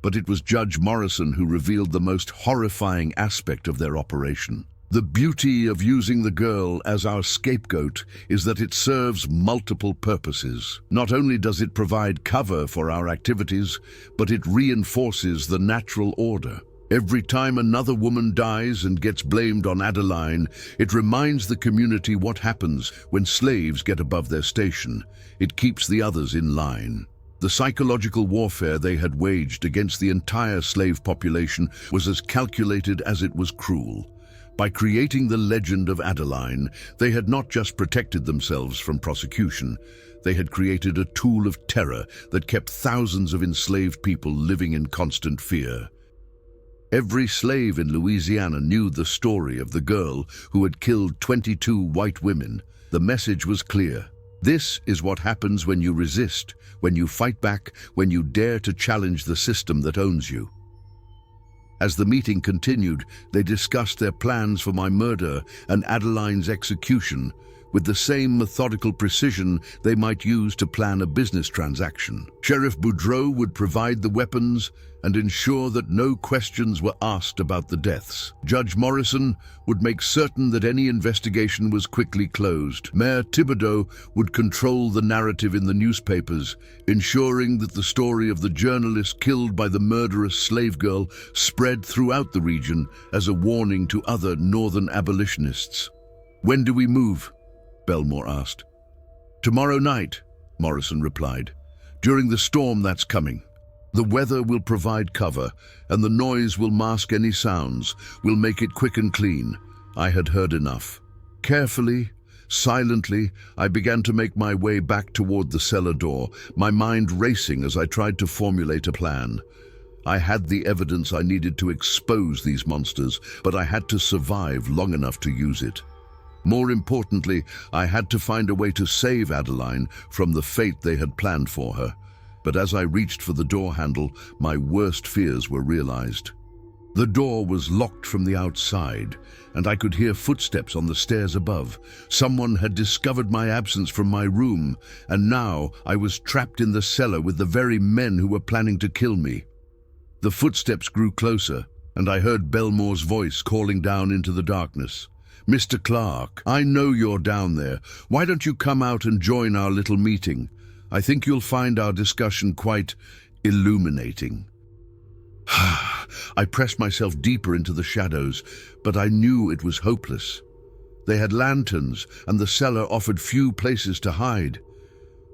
But it was Judge Morrison who revealed the most horrifying aspect of their operation. "The beauty of using the girl as our scapegoat is that it serves multiple purposes. Not only does it provide cover for our activities, but it reinforces the natural order. Every time another woman dies and gets blamed on Adeline, it reminds the community what happens when slaves get above their station. It keeps the others in line." The psychological warfare they had waged against the entire slave population was as calculated as it was cruel. By creating the legend of Adeline, they had not just protected themselves from prosecution, they had created a tool of terror that kept thousands of enslaved people living in constant fear. Every slave in Louisiana knew the story of the girl who had killed 22 white women. The message was clear. This is what happens when you resist, when you fight back, when you dare to challenge the system that owns you. As the meeting continued, they discussed their plans for my murder and Adeline's execution with the same methodical precision they might use to plan a business transaction. Sheriff Boudreau would provide the weapons and ensure that no questions were asked about the deaths. Judge Morrison would make certain that any investigation was quickly closed. Mayor Thibodeau would control the narrative in the newspapers, ensuring that the story of the journalist killed by the murderous slave girl spread throughout the region as a warning to other northern abolitionists. "When do we move?" Belmore asked. "Tomorrow night," Morrison replied. "During the storm that's coming. The weather will provide cover, and the noise will mask any sounds. We'll make it quick and clean." I had heard enough. Carefully, silently, I began to make my way back toward the cellar door, my mind racing as I tried to formulate a plan. I had the evidence I needed to expose these monsters, but I had to survive long enough to use it. More importantly, I had to find a way to save Adeline from the fate they had planned for her. But as I reached for the door handle, my worst fears were realized. The door was locked from the outside, and I could hear footsteps on the stairs above. Someone had discovered my absence from my room, and now I was trapped in the cellar with the very men who were planning to kill me. The footsteps grew closer, and I heard Belmore's voice calling down into the darkness. "Mr. Clark, I know you're down there. Why don't you come out and join our little meeting? I think you'll find our discussion quite illuminating." I pressed myself deeper into the shadows, but I knew it was hopeless. They had lanterns, and the cellar offered few places to hide.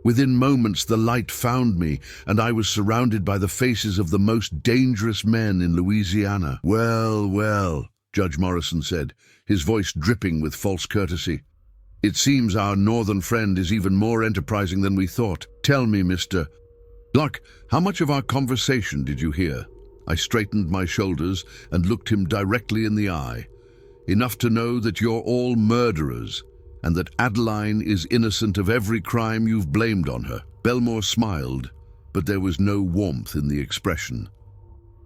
Within moments, the light found me, and I was surrounded by the faces of the most dangerous men in Louisiana. "Well, well," Judge Morrison said, his voice dripping with false courtesy. "It seems our northern friend is even more enterprising than we thought. Tell me, Mr. Clark, how much of our conversation did you hear?" I straightened my shoulders and looked him directly in the eye. "Enough to know that you're all murderers, and that Adeline is innocent of every crime you've blamed on her." Belmore smiled, but there was no warmth in the expression.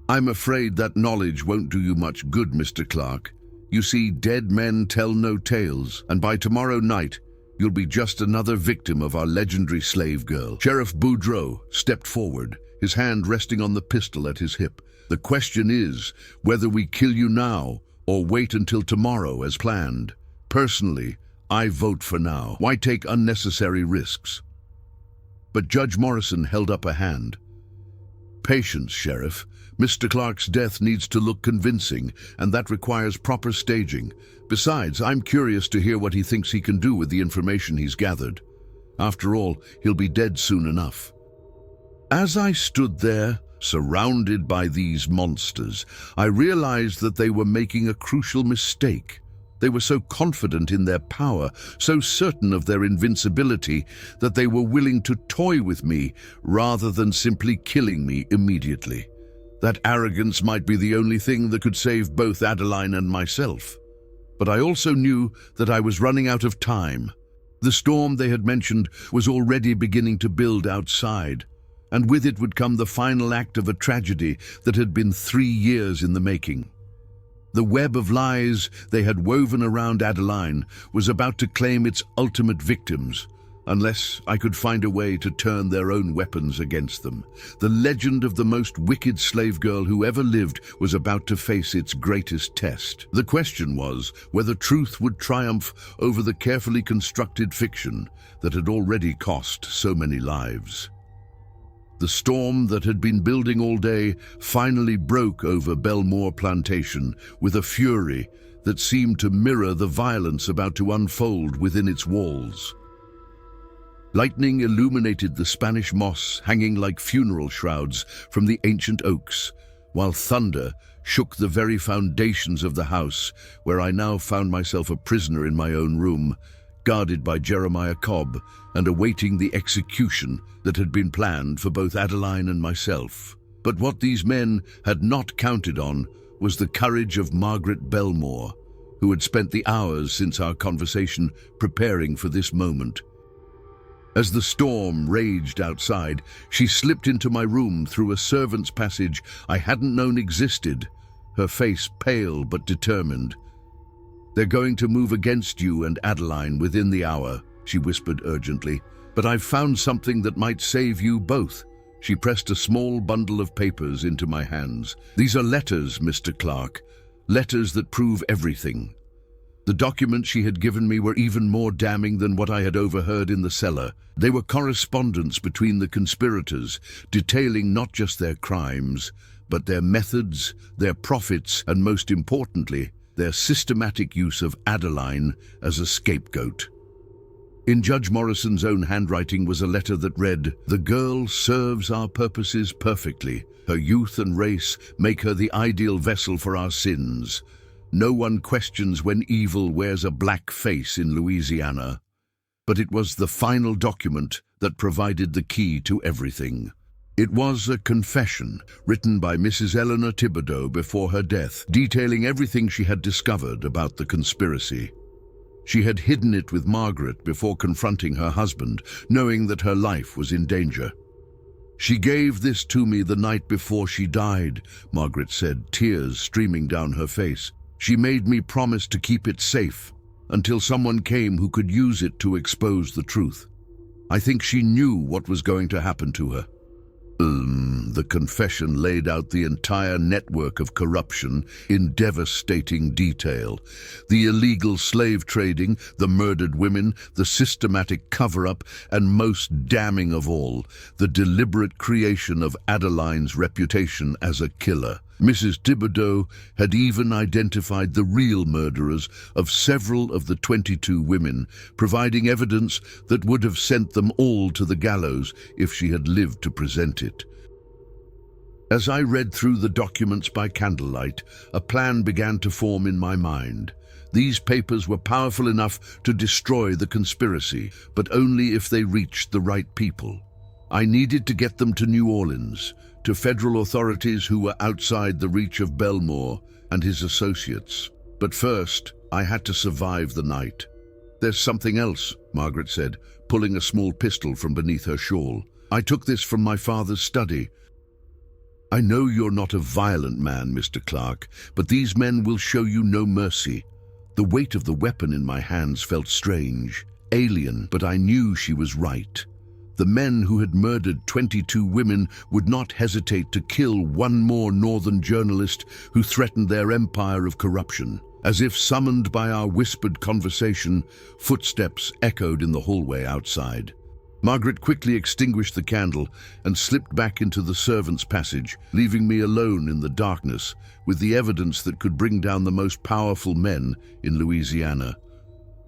"I'm afraid that knowledge won't do you much good, Mr. Clark. You see, dead men tell no tales, and by tomorrow night, you'll be just another victim of our legendary slave girl." Sheriff Boudreaux stepped forward, his hand resting on the pistol at his hip. "The question is whether we kill you now or wait until tomorrow as planned. Personally, I vote for now. Why take unnecessary risks?" But Judge Morrison held up a hand. "Patience, Sheriff. Mr. Clark's death needs to look convincing, and that requires proper staging. Besides, I'm curious to hear what he thinks he can do with the information he's gathered. After all, he'll be dead soon enough." As I stood there, surrounded by these monsters, I realized that they were making a crucial mistake. They were so confident in their power, so certain of their invincibility, that they were willing to toy with me rather than simply killing me immediately. That arrogance might be the only thing that could save both Adeline and myself. But I also knew that I was running out of time. The storm they had mentioned was already beginning to build outside, and with it would come the final act of a tragedy that had been 3 years in the making. The web of lies they had woven around Adeline was about to claim its ultimate victims, unless I could find a way to turn their own weapons against them. The legend of the most wicked slave girl who ever lived was about to face its greatest test. The question was whether truth would triumph over the carefully constructed fiction that had already cost so many lives. The storm that had been building all day finally broke over Belmore Plantation with a fury that seemed to mirror the violence about to unfold within its walls. Lightning illuminated the Spanish moss hanging like funeral shrouds from the ancient oaks, while thunder shook the very foundations of the house where I now found myself a prisoner in my own room, guarded by Jeremiah Cobb and awaiting the execution that had been planned for both Adeline and myself. But what these men had not counted on was the courage of Margaret Belmore, who had spent the hours since our conversation preparing for this moment. As the storm raged outside, she slipped into my room through a servant's passage I hadn't known existed, her face pale but determined. "They're going to move against you and Adeline within the hour," she whispered urgently. "But I've found something that might save you both." She pressed a small bundle of papers into my hands. "These are letters, Mr. Clark. Letters that prove everything." The documents she had given me were even more damning than what I had overheard in the cellar. They were correspondence between the conspirators, detailing not just their crimes, but their methods, their profits, and most importantly, their systematic use of Adeline as a scapegoat. In Judge Morrison's own handwriting was a letter that read, "The girl serves our purposes perfectly. Her youth and race make her the ideal vessel for our sins. No one questions when evil wears a black face in Louisiana." But it was the final document that provided the key to everything. It was a confession written by Mrs. Eleanor Thibodeau before her death, detailing everything she had discovered about the conspiracy. She had hidden it with Margaret before confronting her husband, knowing that her life was in danger. "She gave this to me the night before she died," Margaret said, tears streaming down her face. "She made me promise to keep it safe until someone came who could use it to expose the truth. I think she knew what was going to happen to her." The confession laid out the entire network of corruption in devastating detail. The illegal slave trading, the murdered women, the systematic cover-up, and most damning of all, the deliberate creation of Adeline's reputation as a killer. Mrs. Thibodeau had even identified the real murderers of several of the 22 women, providing evidence that would have sent them all to the gallows if she had lived to present it. As I read through the documents by candlelight, a plan began to form in my mind. These papers were powerful enough to destroy the conspiracy, but only if they reached the right people. I needed to get them to New Orleans, to federal authorities who were outside the reach of Belmore and his associates. But first, I had to survive the night. "There's something else," Margaret said, pulling a small pistol from beneath her shawl. "I took this from my father's study. I know you're not a violent man, Mr. Clark, but these men will show you no mercy." The weight of the weapon in my hands felt strange, alien, but I knew she was right. The men who had murdered 22 women would not hesitate to kill one more northern journalist who threatened their empire of corruption. As if summoned by our whispered conversation, footsteps echoed in the hallway outside. Margaret quickly extinguished the candle and slipped back into the servants' passage, leaving me alone in the darkness with the evidence that could bring down the most powerful men in Louisiana.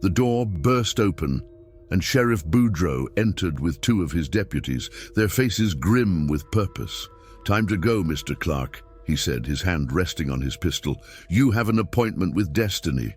The door burst open, and Sheriff Boudreaux entered with 2 of his deputies, their faces grim with purpose. "Time to go, Mr. Clark," he said, his hand resting on his pistol. "You have an appointment with destiny."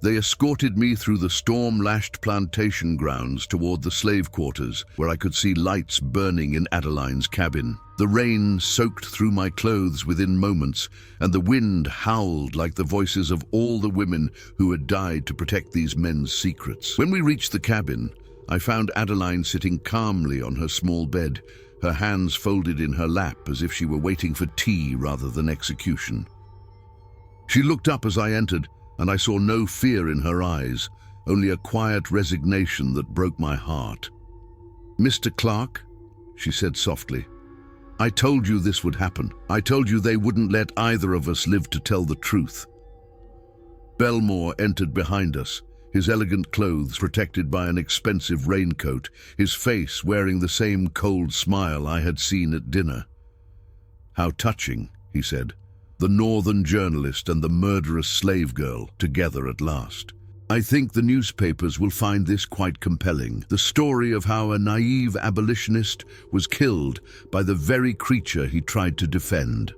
They escorted me through the storm-lashed plantation grounds toward the slave quarters, where I could see lights burning in Adeline's cabin. The rain soaked through my clothes within moments, and the wind howled like the voices of all the women who had died to protect these men's secrets. When we reached the cabin, I found Adeline sitting calmly on her small bed, her hands folded in her lap as if she were waiting for tea rather than execution. She looked up as I entered, and I saw no fear in her eyes, only a quiet resignation that broke my heart. "Mr. Clark," she said softly, "I told you this would happen. I told you they wouldn't let either of us live to tell the truth." Belmore entered behind us, his elegant clothes protected by an expensive raincoat, his face wearing the same cold smile I had seen at dinner. "How touching," he said. "The northern journalist and the murderous slave girl together at last. I think the newspapers will find this quite compelling. The story of how a naive abolitionist was killed by the very creature he tried to defend."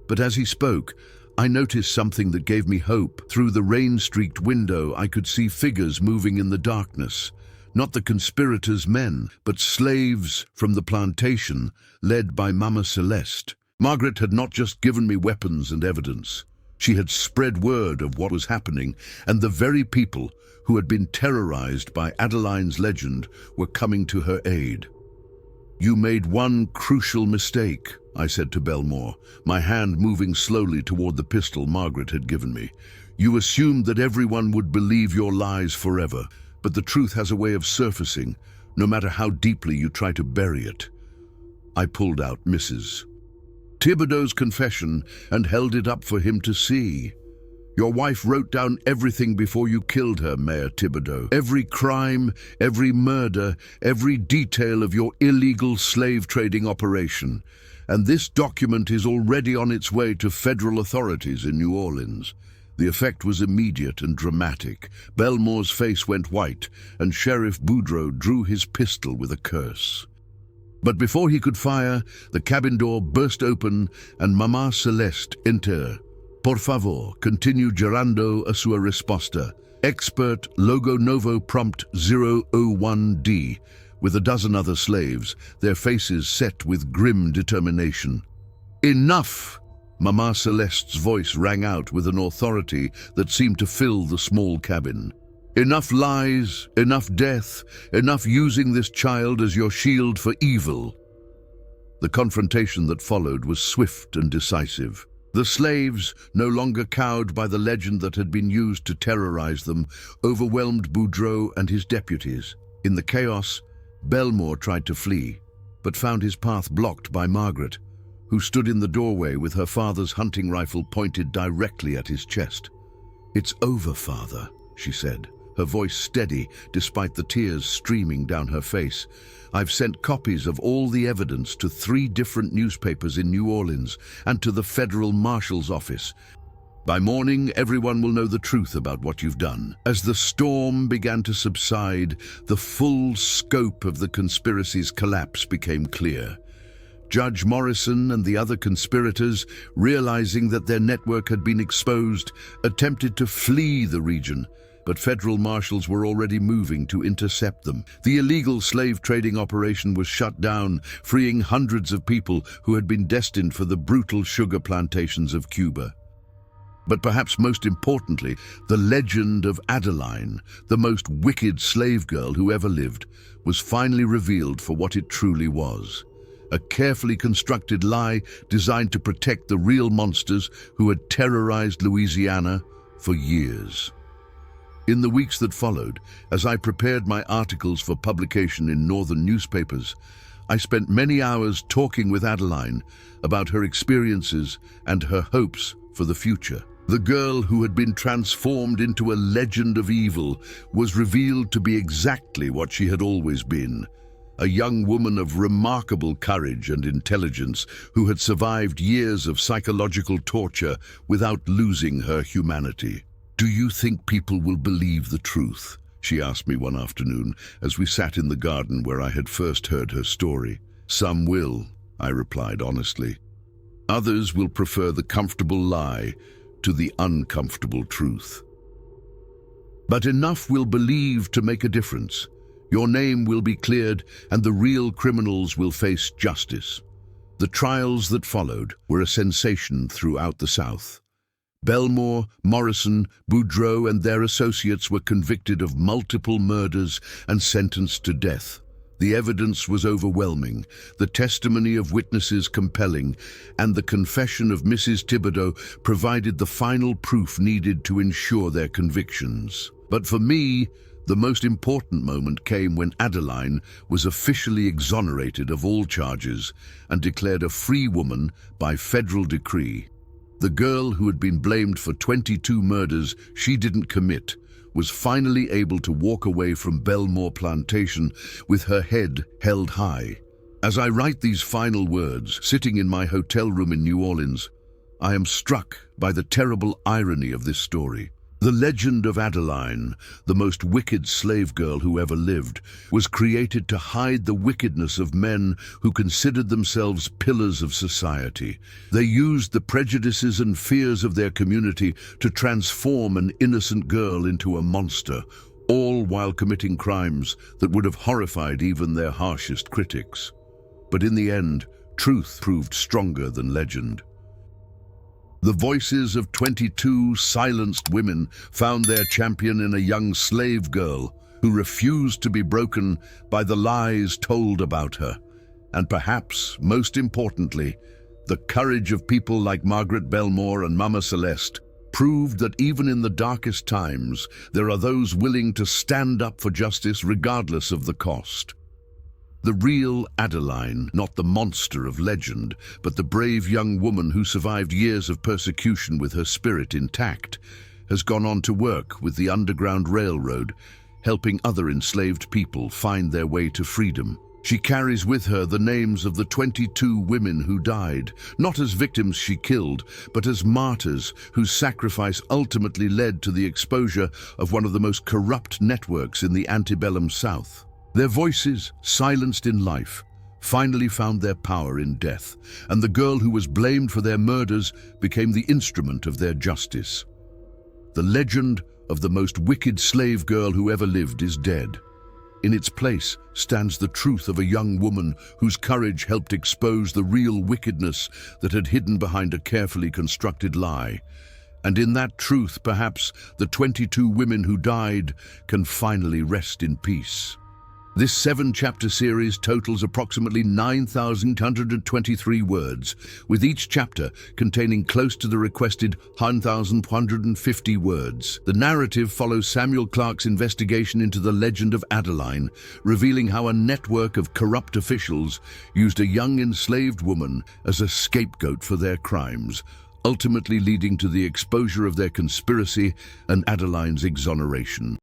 But as he spoke, I noticed something that gave me hope. Through the rain-streaked window, I could see figures moving in the darkness. Not the conspirators' men, but slaves from the plantation, led by Mama Celeste. Margaret had not just given me weapons and evidence. She had spread word of what was happening, and the very people who had been terrorized by Adeline's legend were coming to her aid. "You made one crucial mistake," I said to Belmore, my hand moving slowly toward the pistol Margaret had given me. "You assumed that everyone would believe your lies forever, but the truth has a way of surfacing, no matter how deeply you try to bury it." I pulled out Mrs. Thibodeau's confession and held it up for him to see. "Your wife wrote down everything before you killed her, Mayor Thibodeau. Every crime, every murder, every detail of your illegal slave-trading operation. And this document is already on its way to federal authorities in New Orleans." The effect was immediate and dramatic. Belmore's face went white, and Sheriff Boudreaux drew his pistol with a curse. But before he could fire, the cabin door burst open and Mama Celeste entered. "Por favor, continue gerando a sua resposta. Expert Logo Novo Prompt 001D," with a dozen other slaves, their faces set with grim determination. "Enough!" Mama Celeste's voice rang out with an authority that seemed to fill the small cabin. "Enough lies, enough death, enough using this child as your shield for evil." The confrontation that followed was swift and decisive. The slaves, no longer cowed by the legend that had been used to terrorize them, overwhelmed Boudreaux and his deputies. In the chaos, Belmore tried to flee, but found his path blocked by Margaret, who stood in the doorway with her father's hunting rifle pointed directly at his chest. "It's over, Father," she said, her voice steady despite the tears streaming down her face. "I've sent copies of all the evidence to 3 different newspapers in New Orleans and to the federal marshal's office. By morning, everyone will know the truth about what you've done." As the storm began to subside, the full scope of the conspiracy's collapse became clear. Judge Morrison and the other conspirators, realizing that their network had been exposed, attempted to flee the region, but federal marshals were already moving to intercept them. The illegal slave trading operation was shut down, freeing hundreds of people who had been destined for the brutal sugar plantations of Cuba. But perhaps most importantly, the legend of Adeline, the most wicked slave girl who ever lived, was finally revealed for what it truly was. A carefully constructed lie designed to protect the real monsters who had terrorized Louisiana for years. In the weeks that followed, as I prepared my articles for publication in northern newspapers, I spent many hours talking with Adeline about her experiences and her hopes for the future. The girl who had been transformed into a legend of evil was revealed to be exactly what she had always been: a young woman of remarkable courage and intelligence who had survived years of psychological torture without losing her humanity. "Do you think people will believe the truth?" she asked me one afternoon as we sat in the garden where I had first heard her story. "Some will," I replied honestly. "Others will prefer the comfortable lie to the uncomfortable truth. But enough will believe to make a difference. Your name will be cleared and the real criminals will face justice." The trials that followed were a sensation throughout the South. Belmore, Morrison, Boudreaux and their associates were convicted of multiple murders and sentenced to death. The evidence was overwhelming, the testimony of witnesses compelling, and the confession of Mrs. Thibodeau provided the final proof needed to ensure their convictions. But for me, the most important moment came when Adeline was officially exonerated of all charges and declared a free woman by federal decree. The girl who had been blamed for 22 murders she didn't commit was finally able to walk away from Belmore Plantation with her head held high. As I write these final words, sitting in my hotel room in New Orleans, I am struck by the terrible irony of this story. The legend of Adeline, the most wicked slave girl who ever lived, was created to hide the wickedness of men who considered themselves pillars of society. They used the prejudices and fears of their community to transform an innocent girl into a monster, all while committing crimes that would have horrified even their harshest critics. But in the end, truth proved stronger than legend. The voices of 22 silenced women found their champion in a young slave girl who refused to be broken by the lies told about her. And perhaps, most importantly, the courage of people like Margaret Belmore and Mama Celeste proved that even in the darkest times, there are those willing to stand up for justice regardless of the cost. The real Adeline, not the monster of legend, but the brave young woman who survived years of persecution with her spirit intact, has gone on to work with the Underground Railroad, helping other enslaved people find their way to freedom. She carries with her the names of the 22 women who died, not as victims she killed, but as martyrs whose sacrifice ultimately led to the exposure of one of the most corrupt networks in the antebellum South. Their voices, silenced in life, finally found their power in death, and the girl who was blamed for their murders became the instrument of their justice. The legend of the most wicked slave girl who ever lived is dead. In its place stands the truth of a young woman whose courage helped expose the real wickedness that had hidden behind a carefully constructed lie. And in that truth, perhaps, the 22 women who died can finally rest in peace. This 7-chapter series totals approximately 9,123 words, with each chapter containing close to the requested 1,150 words. The narrative follows Samuel Clarke's investigation into the legend of Adeline, revealing how a network of corrupt officials used a young enslaved woman as a scapegoat for their crimes, ultimately leading to the exposure of their conspiracy and Adeline's exoneration.